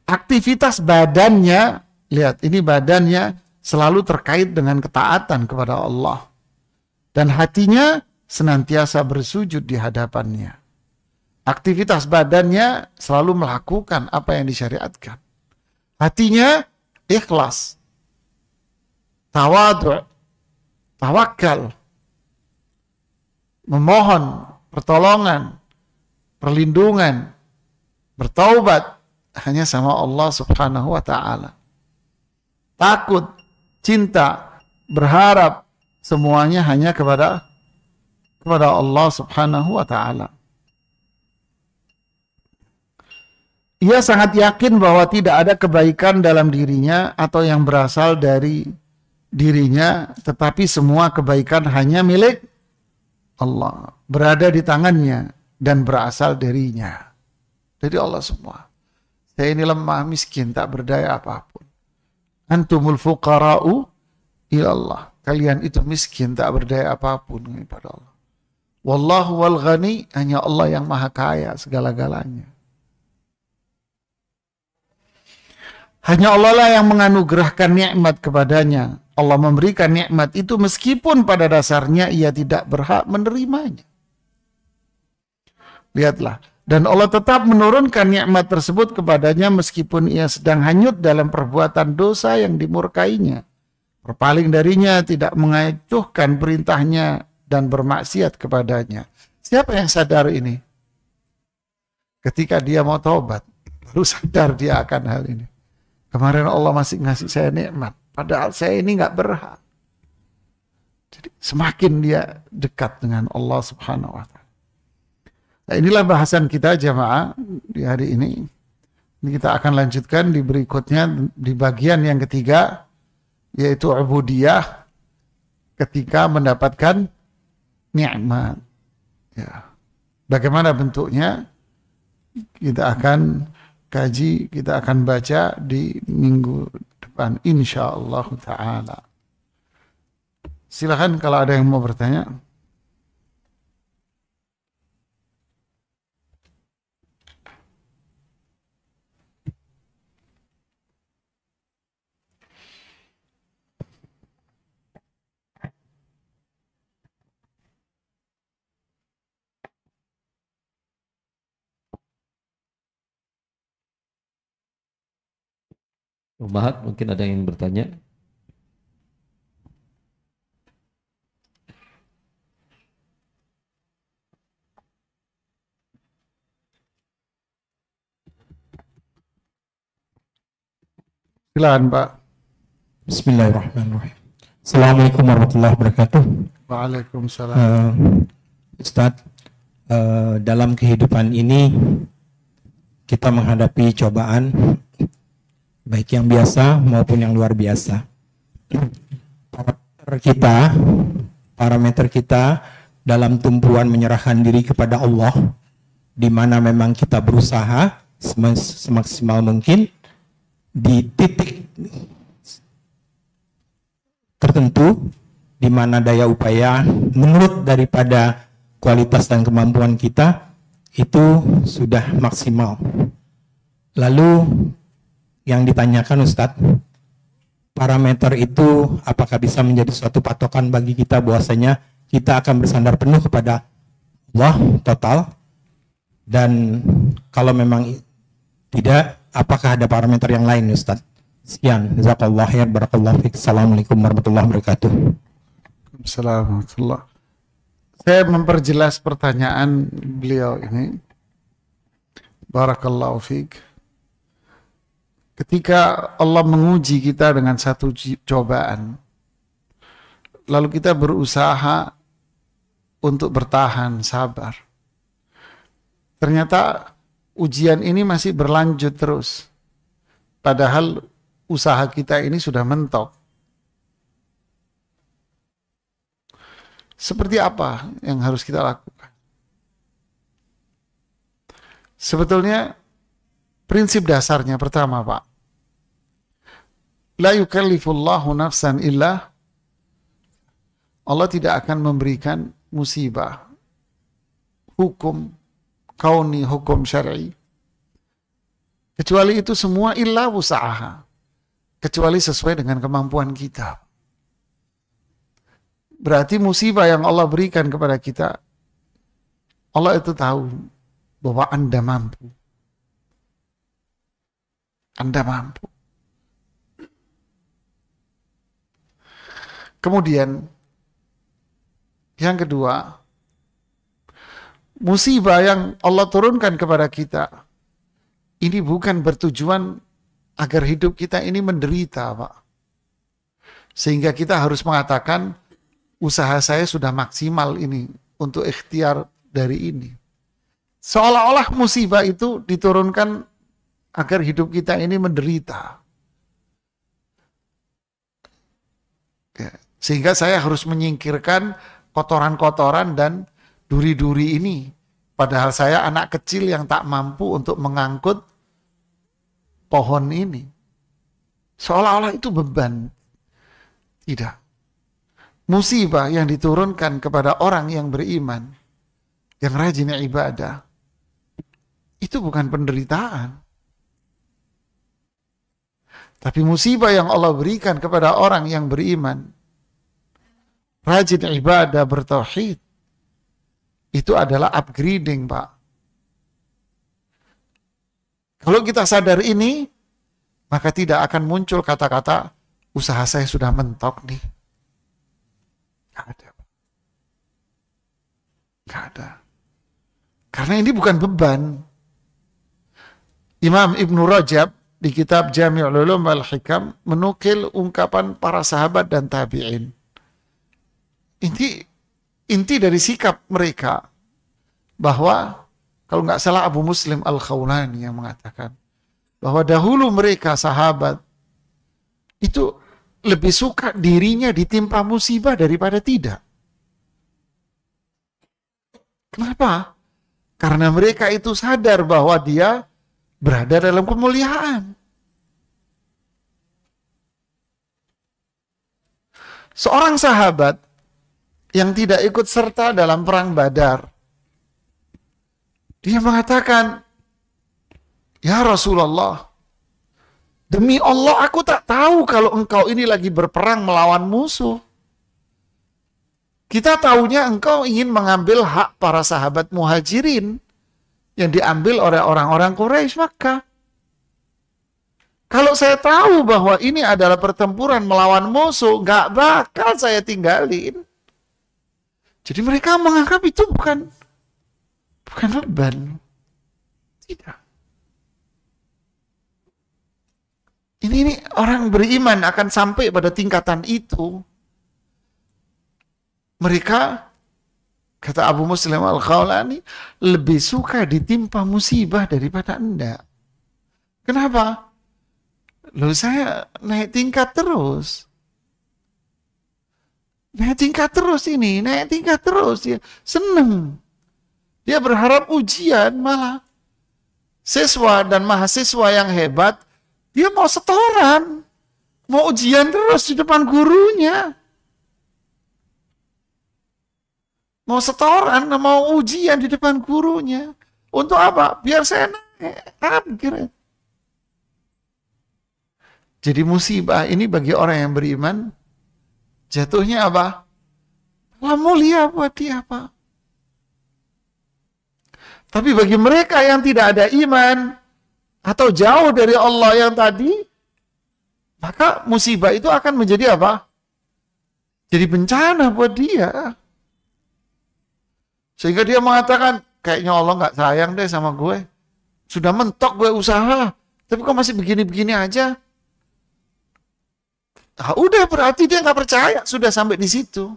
Aktivitas badannya, lihat ini badannya selalu terkait dengan ketaatan kepada Allah. Dan hatinya senantiasa bersujud di hadapannya. Aktivitas badannya selalu melakukan apa yang disyariatkan. Hatinya ikhlas, tawadu', tawakal, memohon pertolongan, perlindungan, bertaubat hanya sama Allah Subhanahu wa ta'ala. Takut, cinta, berharap, semuanya hanya kepada Allah Subhanahu wa ta'ala. Ia sangat yakin bahwa tidak ada kebaikan dalam dirinya atau yang berasal dari dirinya, tetapi semua kebaikan hanya milik Allah, berada di tangannya dan berasal darinya. Dari Allah semua. Saya ini lemah, miskin, tak berdaya apapun. Antumul fuqara'u ilallah. Kalian itu miskin, tak berdaya apapun kepada Allah. Wallahu wal ghani, hanya Allah yang maha kaya segala-galanya. Hanya Allah lah yang menganugerahkan nikmat kepadanya. Allah memberikan nikmat itu meskipun pada dasarnya ia tidak berhak menerimanya. Lihatlah. Dan Allah tetap menurunkan nikmat tersebut kepadanya meskipun ia sedang hanyut dalam perbuatan dosa yang dimurkainya. Berpaling darinya, tidak mengacuhkan perintahnya dan bermaksiat kepadanya. Siapa yang sadar ini? Ketika dia mau taubat, baru sadar dia akan hal ini. Kemarin Allah masih ngasih saya nikmat, padahal saya ini nggak berhak. Jadi semakin dia dekat dengan Allah Subhanahu wa ta'ala. Nah, inilah bahasan kita jamaah di hari ini. Ini kita akan lanjutkan di berikutnya di bagian yang ketiga, yaitu ubudiyah ketika mendapatkan nikmat. Ya. Bagaimana bentuknya? Kita akan kaji, kita akan baca di minggu depan insyaallah ta'ala. Silakan kalau ada yang mau bertanya. Mahat, mungkin ada yang ingin bertanya. Silakan Pak. Bismillahirrahmanirrahim. Assalamualaikum warahmatullahi wabarakatuh. Waalaikumsalam. Ustadz, dalam kehidupan ini kita menghadapi cobaan baik yang biasa maupun yang luar biasa. Parameter kita dalam tumpuan menyerahkan diri kepada Allah, di mana memang kita berusaha semaksimal mungkin di titik tertentu di mana daya upaya menurut daripada kualitas dan kemampuan kita itu sudah maksimal. Lalu yang ditanyakan Ustadz, parameter itu apakah bisa menjadi suatu patokan bagi kita bahwasanya kita akan bersandar penuh kepada Allah total, dan kalau memang tidak, apakah ada parameter yang lain Ustadz? Sekian, jazakallah khair, barakallahu fiik. Assalamualaikum warahmatullahi wabarakatuh. Assalamualaikum. Saya memperjelas pertanyaan beliau ini. Barakallahu fiik. Ketika Allah menguji kita dengan satu cobaan, lalu kita berusaha untuk bertahan, sabar. Ternyata ujian ini masih berlanjut terus. Padahal usaha kita ini sudah mentok. Seperti apa yang harus kita lakukan? Sebetulnya prinsip dasarnya pertama, Pak. La yukallifullahu nafsan illa, Allah tidak akan memberikan musibah, hukum kauni, hukum syar'i, kecuali itu semua illa wusaha, kecuali sesuai dengan kemampuan kita. Berarti musibah yang Allah berikan kepada kita, Allah itu tahu bahwa Anda mampu. Anda mampu. Kemudian yang kedua, musibah yang Allah turunkan kepada kita ini bukan bertujuan agar hidup kita ini menderita, Pak. Sehingga kita harus mengatakan, usaha saya sudah maksimal ini untuk ikhtiar dari ini. Seolah-olah musibah itu diturunkan agar hidup kita ini menderita. Ya, sehingga saya harus menyingkirkan kotoran-kotoran dan duri-duri ini. Padahal saya anak kecil yang tak mampu untuk mengangkut pohon ini. Seolah-olah itu beban. Tidak. Musibah yang diturunkan kepada orang yang beriman, yang rajin ibadah, itu bukan penderitaan. Tapi musibah yang Allah berikan kepada orang yang beriman, rajin ibadah, bertauhid, itu adalah upgrading, Pak. Kalau kita sadar ini, maka tidak akan muncul kata-kata, usaha saya sudah mentok nih. Gak ada. Gak ada. Karena ini bukan beban. Imam Ibnu Rajab di kitab Jami'ul Ulum wal Hikam menukil ungkapan para sahabat dan tabi'in. Inti dari sikap mereka bahwa, kalau nggak salah Abu Muslim Al-Khawlani yang mengatakan bahwa dahulu mereka sahabat itu lebih suka dirinya ditimpa musibah daripada tidak. Kenapa? Karena mereka itu sadar bahwa dia berada dalam kemuliaan. Seorang sahabat yang tidak ikut serta dalam perang Badar, dia mengatakan, "Ya Rasulullah, demi Allah aku tak tahu kalau engkau ini lagi berperang melawan musuh. Kita tahunya engkau ingin mengambil hak para sahabat muhajirin yang diambil oleh orang-orang Quraisy Makkah. Kalau saya tahu bahwa ini adalah pertempuran melawan musuh, nggak bakal saya tinggalin." Jadi mereka menganggap itu bukan beban. Tidak. Ini orang beriman akan sampai pada tingkatan itu. Mereka, kata Abu Muslim Al-Khawlani, lebih suka ditimpa musibah daripada Anda. Kenapa? Loh, saya naik tingkat terus. Naik tingkat terus ya. Seneng. Dia berharap ujian malah. Siswa dan mahasiswa yang hebat, dia mau setoran. Mau ujian terus di depan gurunya. Mau setoran, mau ujian di depan gurunya. Untuk apa? Biar saya naik. Kira. Jadi musibah ini bagi orang yang beriman, jatuhnya apa? Lah mulia buat dia, Pak. Tapi bagi mereka yang tidak ada iman, atau jauh dari Allah yang tadi, maka musibah itu akan menjadi apa? Jadi bencana buat dia. Sehingga dia mengatakan, kayaknya Allah nggak sayang deh sama gue. Sudah mentok gue usaha, tapi kok masih begini-begini aja? Nah, udah berarti dia nggak percaya, sudah sampai di situ.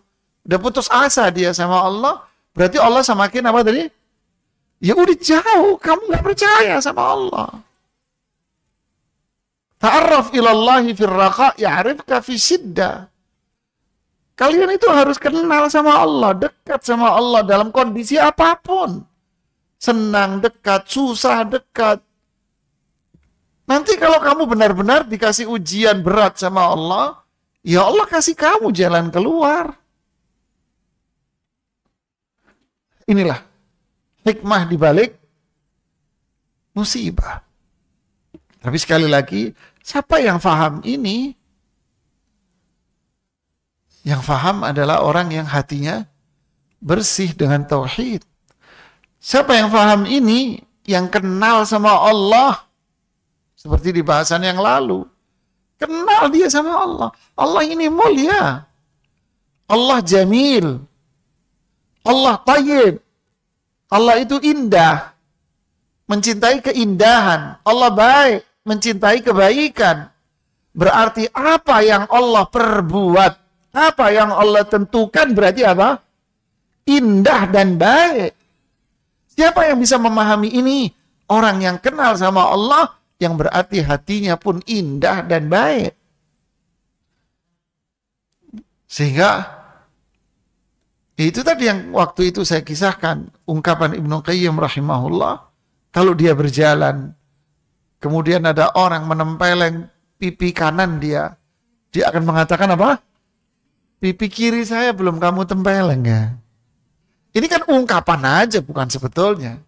Udah putus asa dia sama Allah, berarti Allah semakin apa tadi? Ya udah jauh, kamu nggak percaya sama Allah. Ta'arraf ilallahi firraqa ya'rifka fi syiddah. Kalian itu harus kenal sama Allah, dekat sama Allah dalam kondisi apapun. Senang dekat, susah dekat. Nanti kalau kamu benar-benar dikasih ujian berat sama Allah, ya Allah kasih kamu jalan keluar. Inilah hikmah dibalik musibah. Tapi sekali lagi, siapa yang faham ini? Yang faham adalah orang yang hatinya bersih dengan tauhid. Siapa yang faham ini? Yang kenal sama Allah. Seperti di bahasan yang lalu. Kenal dia sama Allah. Allah ini mulia. Allah jamil. Allah tayyib. Allah itu indah. Mencintai keindahan. Allah baik. Mencintai kebaikan. Berarti apa yang Allah perbuat, apa yang Allah tentukan berarti apa? Indah dan baik. Siapa yang bisa memahami ini? Orang yang kenal sama Allah, yang berarti hatinya pun indah dan baik. Sehingga itu tadi yang waktu itu saya kisahkan, ungkapan Ibnu Qayyim rahimahullah, kalau dia berjalan, kemudian ada orang menempeleng pipi kanan dia akan mengatakan apa? Pipi kiri saya belum kamu tempeleng ya. Ini kan ungkapan aja, bukan sebetulnya.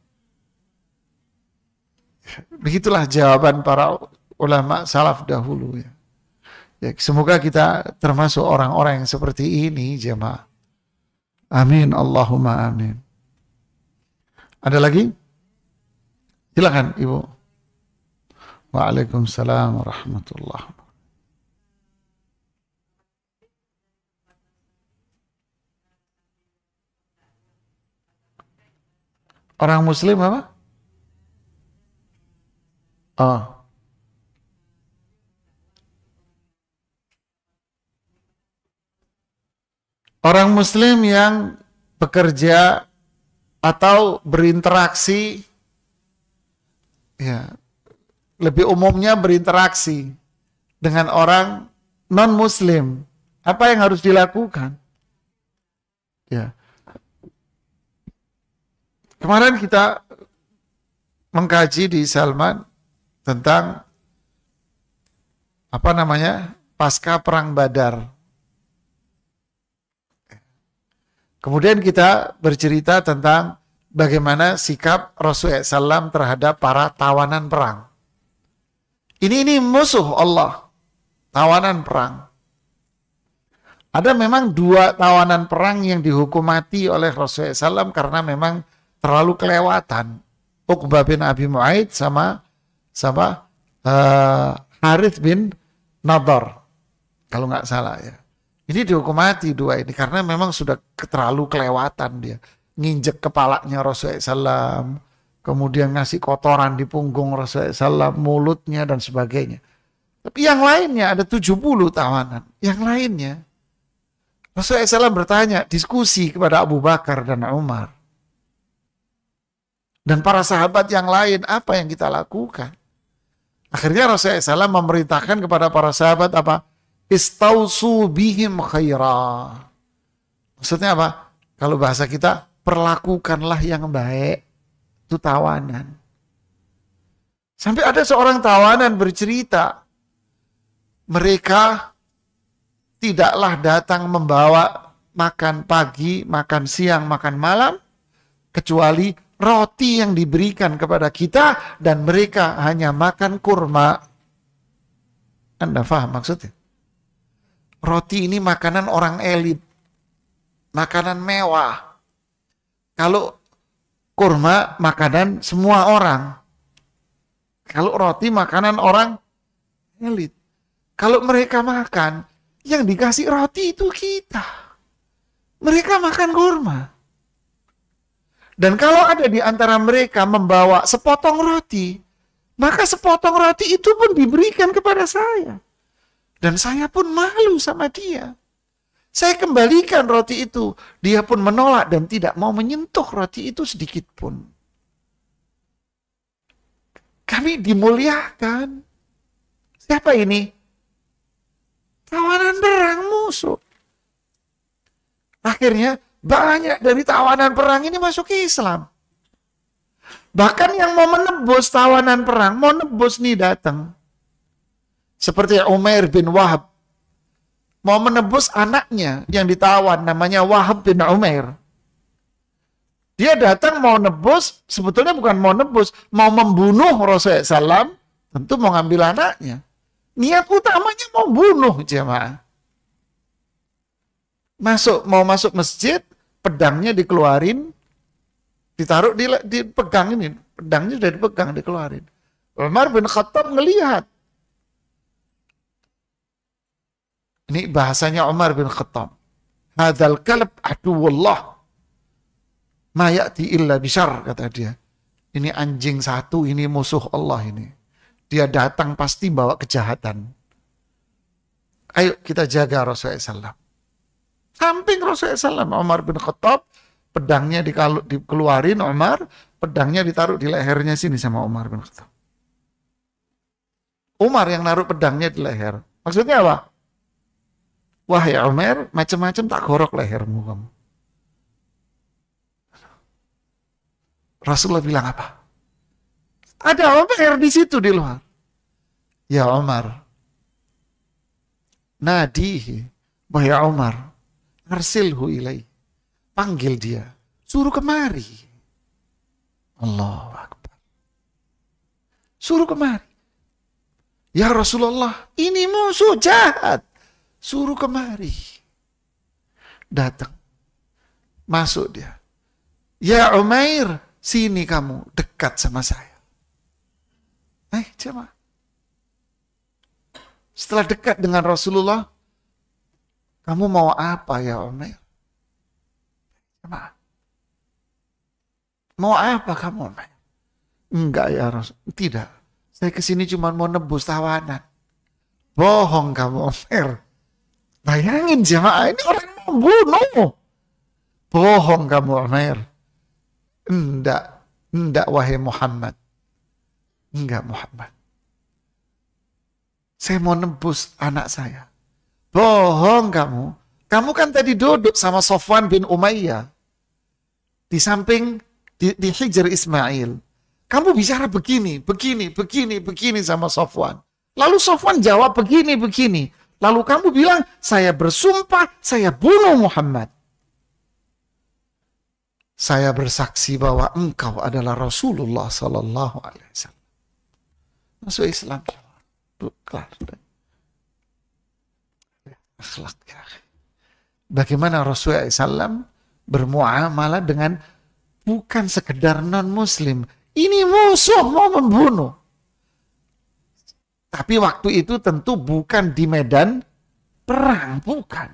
Begitulah jawaban para ulama salaf dahulu ya. Ya, semoga kita termasuk orang-orang yang seperti ini, jemaah. Amin, Allahumma amin. Ada lagi? Silakan, Ibu. Waalaikumsalam warahmatullahi wabarakatuh. Orang Muslim apa? Oh. Orang Muslim yang bekerja atau berinteraksi, ya, lebih umumnya berinteraksi dengan orang non-Muslim, apa yang harus dilakukan? Ya. Kemarin kita mengkaji di Salman tentang apa namanya pasca perang Badar. Kemudian kita bercerita tentang bagaimana sikap Rasulullah SAW terhadap para tawanan perang. Ini musuh Allah, tawanan perang. Ada memang 2 tawanan perang yang dihukum mati oleh Rasulullah SAW karena memang terlalu kelewatan. Uqbah bin Abi Mu'aid sama Harith bin Nadar, kalau nggak salah ya. Ini dihukum mati 2 ini karena memang sudah terlalu kelewatan dia. Nginjek kepalanya Rasulullah SAW, kemudian ngasih kotoran di punggung Rasulullah SAW, mulutnya dan sebagainya. Tapi yang lainnya ada 70 tawanan. Yang lainnya Rasulullah SAW bertanya, diskusi kepada Abu Bakar dan Umar. Dan para sahabat yang lain, apa yang kita lakukan? Akhirnya Rasulullah SAW memerintahkan kepada para sahabat apa? Istausu bihim khaira. Maksudnya apa? Kalau bahasa kita, perlakukanlah yang baik. Itu tawanan. Sampai ada seorang tawanan bercerita, mereka tidaklah datang membawa makan pagi, makan siang, makan malam, kecuali roti yang diberikan kepada kita dan mereka hanya makan kurma. Anda paham maksudnya? Roti ini makanan orang elit, makanan mewah. Kalau kurma makanan semua orang. Kalau roti makanan orang elit. Kalau mereka makan, yang dikasih roti itu kita. Mereka makan kurma. Dan kalau ada di antara mereka membawa sepotong roti, maka sepotong roti itu pun diberikan kepada saya. Dan saya pun malu sama dia. Saya kembalikan roti itu. Dia pun menolak dan tidak mau menyentuh roti itu sedikit pun. Kami dimuliakan. Siapa ini? Tawanan perang musuh. Akhirnya banyak dari tawanan perang ini masuk ke Islam. Bahkan yang mau menebus tawanan perang, mau nebus nih datang. Seperti Umair bin Wahab. Mau menebus anaknya yang ditawan, namanya Wahab bin Umair. Dia datang mau nebus, sebetulnya bukan mau nebus, mau membunuh Rasulullah SAW, tentu mau ngambil anaknya. Niat utamanya mau bunuh jemaah. Mau masuk masjid, pedangnya dikeluarin, ditaruh dipegang ini, pedangnya sudah dipegang, dikeluarin. Umar bin Khattab ngelihat. Ini bahasanya Umar bin Khattab. Hadzal kalb aduwullah. Ma ya'ti illa bisyarr, kata dia. Ini anjing satu, ini musuh Allah ini. Dia datang pasti bawa kejahatan. Ayo kita jaga Rasulullah SAW. Samping Rasulullah SAW, Umar bin Khattab, pedangnya dikeluarin Umar, pedangnya ditaruh di lehernya sini sama Umar bin Khattab. Umar yang naruh pedangnya di leher. Maksudnya apa? Wahai Umar, macam-macam tak gorok lehermu kamu. Rasulullah bilang apa? Ada Umar di situ di luar. Ya Umar, nadihi, wahai Umar, arsilhu ilai. Panggil dia, suruh kemari. Allahu Akbar. Suruh kemari. Ya Rasulullah, ini musuh jahat. Suruh kemari. Datang. Masuk dia. Ya Umair, sini kamu, dekat sama saya. Coba. Setelah dekat dengan Rasulullah, kamu mau apa ya Umair? Coba. Mau apa kamu Umair? Enggak ya Rasul. Tidak. Saya kesini cuma mau nebus tawanan. Bohong kamu Umair. Bayangin jemaah, ini orang mau bunuh. Bohong kamu Umair. Enggak wahai Muhammad. Enggak Muhammad. Saya mau nebus anak saya. Bohong kamu. Kamu kan tadi duduk sama Sofwan bin Umayyah. Di samping, di Hijr Ismail. Kamu bicara begini sama Sofwan. Lalu Sofwan jawab begini. Lalu kamu bilang, saya bersumpah, saya bunuh Muhammad. saya bersaksi bahwa engkau adalah Rasulullah Sallallahu Alaihi Wasallam. Masuk Islam. Kelar. Akhlak. Bagaimana Rasulullah SAW bermuamalah dengan bukan sekedar non-muslim. Ini musuh mau membunuh. Tapi waktu itu tentu bukan di medan perang, bukan.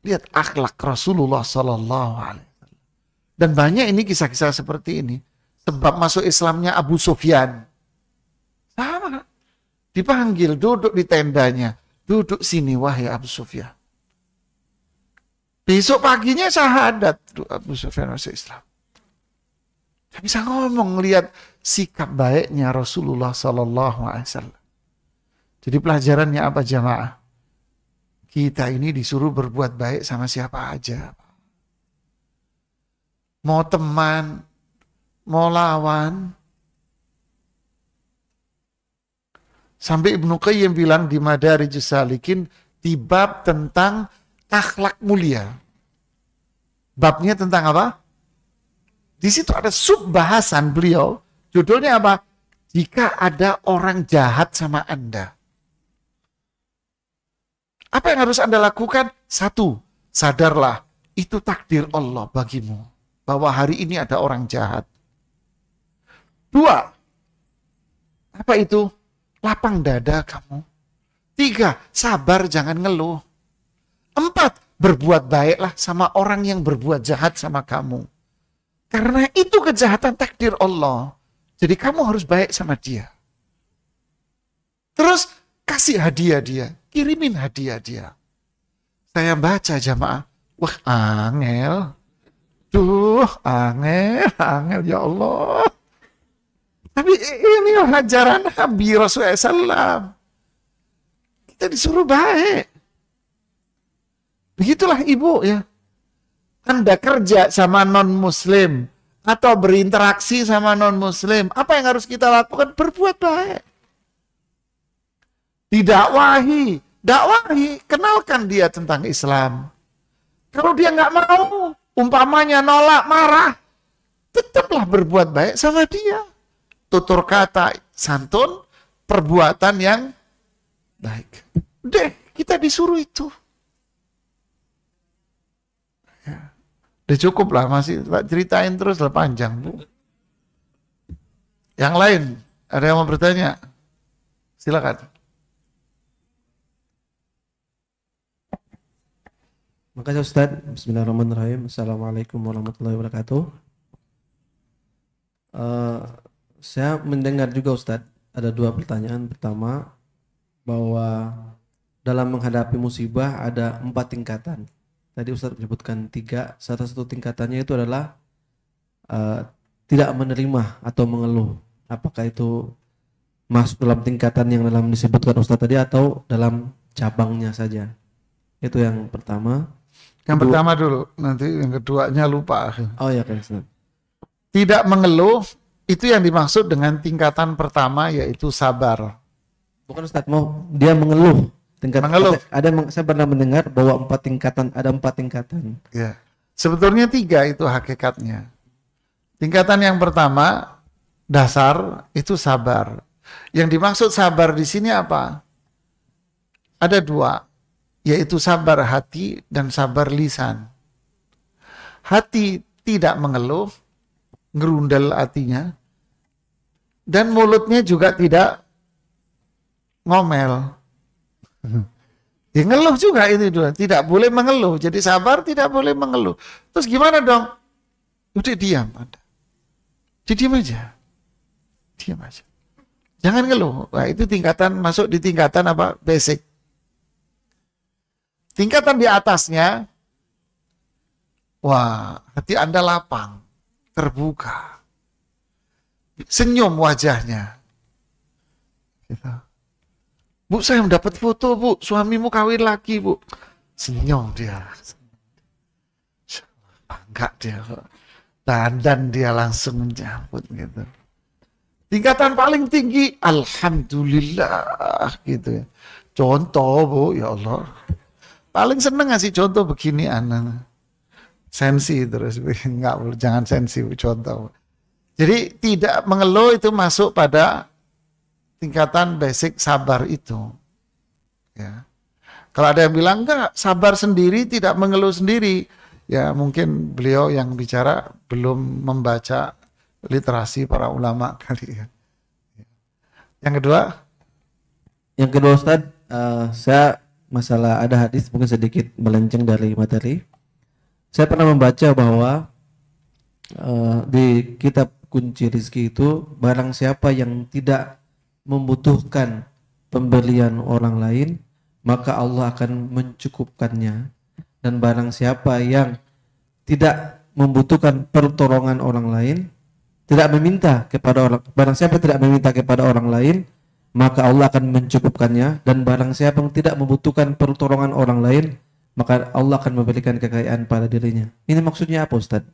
Lihat akhlak Rasulullah Sallallahu Alaihi Wasallam. Dan banyak ini kisah-kisah seperti ini. Sebab masuk Islamnya Abu Sufyan. Sama. Dipanggil, duduk di tendanya. Duduk sini, wahai Abu Sufyan. Besok paginya syahadat Abu Sufyan masuk Islam. Saya bisa ngomong, lihat sikap baiknya Rasulullah Sallallahu Alaihi Wasallam. Jadi pelajarannya apa jamaah? Kita ini disuruh berbuat baik sama siapa aja. Mau teman, mau lawan. Sampai Ibnu Qayyim bilang di Madarijus Salikin di bab tentang akhlak mulia. Babnya tentang apa? Di situ ada sub bahasan beliau. Judulnya apa? Jika ada orang jahat sama Anda. Apa yang harus Anda lakukan? Satu, sadarlah itu takdir Allah bagimu. Bahwa hari ini ada orang jahat. Dua, apa itu? Lapang dada kamu. Tiga, sabar jangan ngeluh. Empat, berbuat baiklah sama orang yang berbuat jahat sama kamu. Karena itu kejahatan takdir Allah. Jadi kamu harus baik sama dia. Terus kasih hadiah dia. Kirimin hadiah dia. Saya baca jamaah. Wah angel. Angel ya Allah. Tapi ini ajaran Nabi Rasulullah SAW. Kita disuruh baik. Begitulah ibu ya. Anda kerja sama non-muslim atau berinteraksi sama non-muslim. Apa yang harus kita lakukan? Berbuat baik. Didakwahi. Dakwahi. Kenalkan dia tentang Islam. Kalau dia nggak mau, umpamanya nolak, marah, tetaplah berbuat baik sama dia. Tutur kata santun, perbuatan yang baik. Deh, kita disuruh itu. Ya. Udah cukup lah, masih ceritain terus lah panjang. Bu. Yang lain, ada yang mau bertanya? Silakan. Makasih Ustaz. Bismillahirrahmanirrahim. Assalamualaikum warahmatullahi wabarakatuh. Saya mendengar juga Ustadz, ada dua pertanyaan. Pertama, bahwa dalam menghadapi musibah ada 4 tingkatan. Tadi Ustadz menyebutkan 3, salah satu tingkatannya itu adalah tidak menerima atau mengeluh. Apakah itu masuk dalam tingkatan yang dalam disebutkan Ustadz tadi atau dalam cabangnya saja? Itu yang pertama. Yang pertama dulu, nanti yang keduanya lupa. Oh ya kan Ustadz. Tidak mengeluh. Itu yang dimaksud dengan tingkatan pertama, yaitu sabar. Bukan Ustadz, mau dia mengeluh. Mengeluh. Saya pernah mendengar bahwa 4 tingkatan, ada 4 tingkatan. Ya. Sebetulnya 3 itu hakikatnya. Tingkatan yang pertama, dasar, itu sabar. Yang dimaksud sabar di sini apa? Ada 2, yaitu sabar hati dan sabar lisan. Hati tidak mengeluh, ngerundel hatinya, dan mulutnya juga tidak ngomel. Ya ngeluh juga ini dua, tidak boleh mengeluh. Jadi sabar, tidak boleh mengeluh. Terus gimana dong? Udah diam Anda. Diam aja. Diam aja. Jangan ngeluh. Nah, itu tingkatan, masuk di tingkatan apa? Basic. Tingkatan di atasnya, wah, hati Anda lapang, terbuka. Senyum wajahnya. Gitu. Bu, saya mendapat foto, Bu. Suamimu kawin lagi, Bu. Senyum dia. Bangga dia. Dandan dia langsung menyambut gitu. Tingkatan paling tinggi, alhamdulillah gitu ya. Contoh, Bu, ya Allah. Paling seneng ngasih contoh begini anak. sensi terus. Enggak, jangan sensi, contoh. Jadi tidak mengeluh itu masuk pada tingkatan basic sabar itu. Ya. Kalau ada yang bilang enggak, sabar sendiri, tidak mengeluh sendiri, ya mungkin beliau yang bicara belum membaca literasi para ulama kali ya. Yang kedua? Yang kedua Ustaz, saya masalah ada hadis mungkin sedikit melenceng dari materi. Saya pernah membaca bahwa di kitab kunci rezeki itu barang siapa yang tidak membutuhkan pemberian orang lain, maka Allah akan mencukupkannya. Dan barang siapa yang tidak membutuhkan pertolongan orang lain, tidak meminta kepada orang, barang siapa tidak meminta kepada orang lain, maka Allah akan mencukupkannya. Dan barang siapa yang tidak membutuhkan pertolongan orang lain, maka Allah akan memberikan kekayaan pada dirinya. Ini maksudnya apa Ustaz?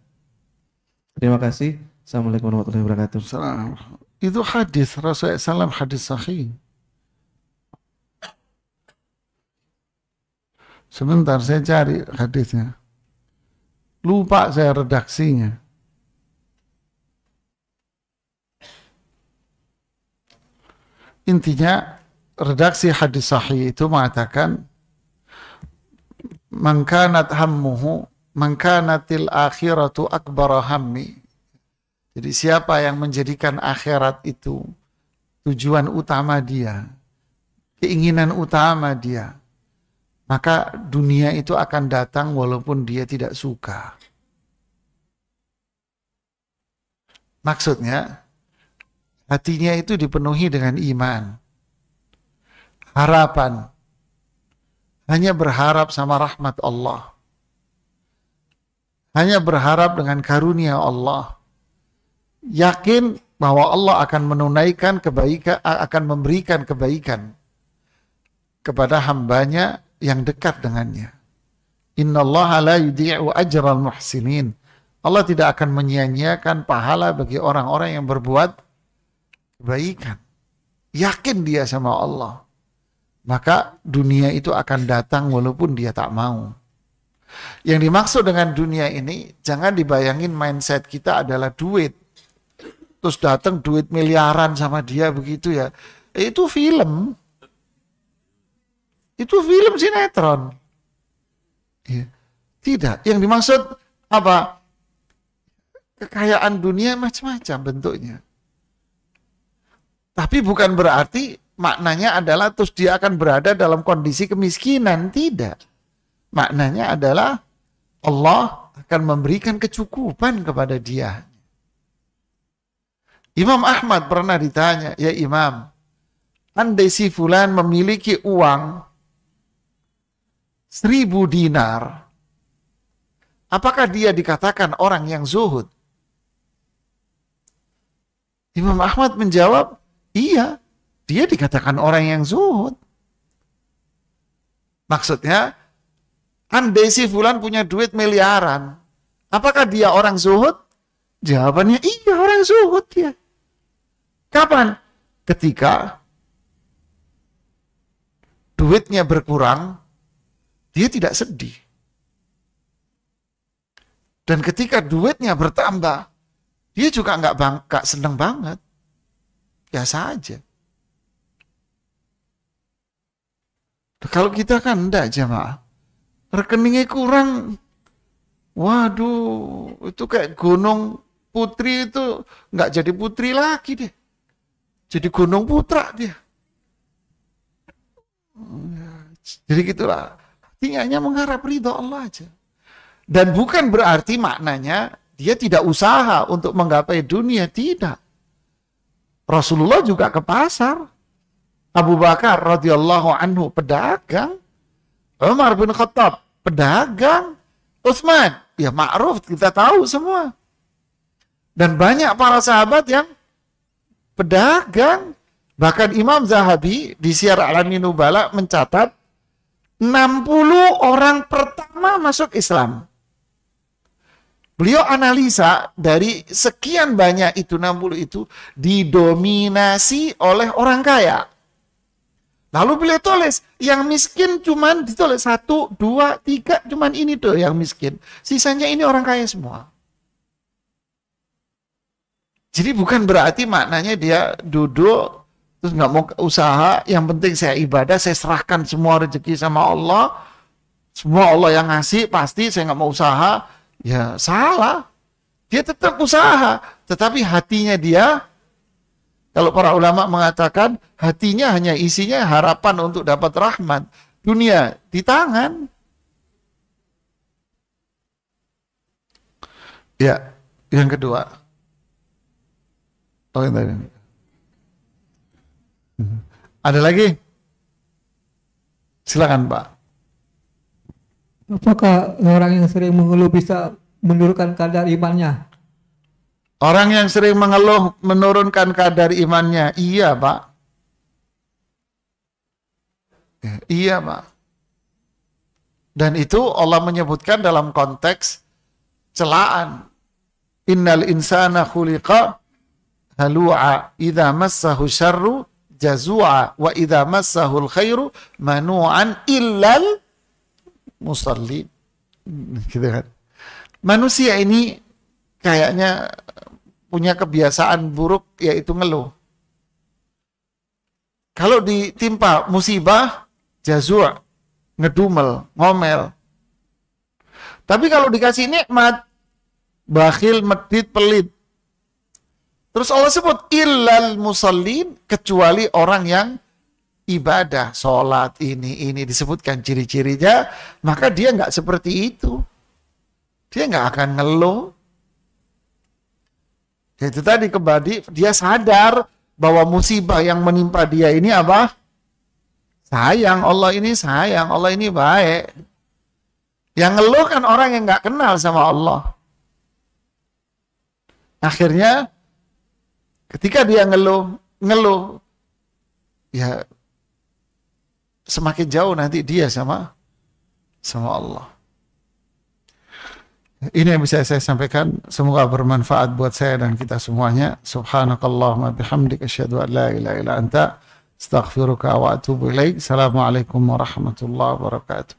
Terima kasih. Assalamualaikum warahmatullahi wabarakatuh. Itu hadis Rasulullah SAW, hadis sahih. Sebentar saya cari hadisnya. Lupa saya redaksinya. Intinya redaksi hadis sahih itu mengatakan man kanat hammuhu man kanatil akhiratu akbara hammi. Jadi siapa yang menjadikan akhirat itu tujuan utama dia, keinginan utama dia, maka dunia itu akan datang walaupun dia tidak suka. Maksudnya hatinya itu dipenuhi dengan iman, harapan, hanya berharap sama rahmat Allah, hanya berharap dengan karunia Allah, yakin bahwa Allah akan menunaikan kebaikan, akan memberikan kebaikan kepada hambanya yang dekat dengannya. Innallaha la yudhi'u ajral muhsinin. Allah tidak akan menyia-nyiakan pahala bagi orang-orang yang berbuat kebaikan. Yakin dia sama Allah, maka dunia itu akan datang walaupun dia tak mau. Yang dimaksud dengan dunia ini, jangan dibayangin mindset kita adalah duit. Terus datang duit miliaran sama dia begitu ya. Itu film. Itu film sinetron. Ya. Tidak. Yang dimaksud apa? Kekayaan dunia macam-macam bentuknya. Tapi bukan berarti maknanya adalah terus dia akan berada dalam kondisi kemiskinan. Tidak. Maknanya adalah Allah akan memberikan kecukupan kepada dia. Imam Ahmad pernah ditanya, ya Imam, andai si fulan memiliki uang 1000 dinar, apakah dia dikatakan orang yang zuhud? Imam Ahmad menjawab, iya, dia dikatakan orang yang zuhud. Maksudnya, andai si fulan punya duit miliaran, apakah dia orang zuhud? Jawabannya, iya, orang zuhud dia. Kapan? Ketika duitnya berkurang, dia tidak sedih. Dan ketika duitnya bertambah, dia juga nggak seneng banget. Biasa aja. Kalau kita kan enggak jemaah. Rekeningnya kurang. Waduh, itu kayak gunung putri itu nggak jadi putri lagi deh. Jadi gunung putra dia. Jadi gitulah. Artinya hanya mengharap ridho Allah aja. Dan bukan berarti maknanya dia tidak usaha untuk menggapai dunia. Tidak. Rasulullah juga ke pasar. Abu Bakar radhiyallahu anhu pedagang. Umar bin Khattab pedagang. Utsman, ya ma'ruf, kita tahu semua. Dan banyak para sahabat yang pedagang. Bahkan Imam Zahabi di Syiar A'lamin Nubala mencatat 60 orang pertama masuk Islam. Beliau analisa dari sekian banyak itu 60 itu didominasi oleh orang kaya. Lalu beliau tulis, yang miskin cuman ditulis 1, 2, 3, cuman ini tuh yang miskin. Sisanya ini orang kaya semua. Jadi bukan berarti maknanya dia duduk, terus nggak mau usaha, yang penting saya ibadah, saya serahkan semua rezeki sama Allah, semua Allah yang ngasih, pasti saya nggak mau usaha. Ya salah. Dia tetap usaha, tetapi hatinya dia, kalau para ulama mengatakan hatinya hanya isinya harapan untuk dapat rahmat. Dunia di tangan. Ya, yang kedua. Oh, yang tadi. Ada lagi? Silakan, Pak. Apakah orang yang sering mengeluh bisa menurunkan kadar imannya? Orang yang sering mengeluh menurunkan kadar imannya. Iya, Pak. Iya, Pak. Dan itu Allah menyebutkan dalam konteks celaan. Innal insana khuliqa halu'a idza massahu syarru jazua wa idza massahu khairu manu'an illal musallin. Gitu kan. Manusia ini kayaknya punya kebiasaan buruk, yaitu ngeluh. Kalau ditimpa musibah, jazua, ngedumel, ngomel. Tapi kalau dikasih nikmat, bakhil, medit, pelit. Terus Allah sebut illal musallin, kecuali orang yang ibadah, sholat, ini disebutkan ciri-cirinya, maka dia nggak seperti itu. Dia nggak akan ngeluh. Itu tadi kembali, dia sadar bahwa musibah yang menimpa dia ini apa? Sayang, Allah ini sayang, Allah ini baik. Yang ngeluh kan orang yang nggak kenal sama Allah. Akhirnya, ketika dia ngeluh, ya semakin jauh nanti dia sama Allah. Ini yang bisa saya sampaikan, semoga bermanfaat buat saya dan kita semuanya. Subhanakallahumma bihamdika asyhadu an la ilaha illa anta astaghfiruka wa atubu ilaik. Assalamualaikum warahmatullahi wabarakatuh.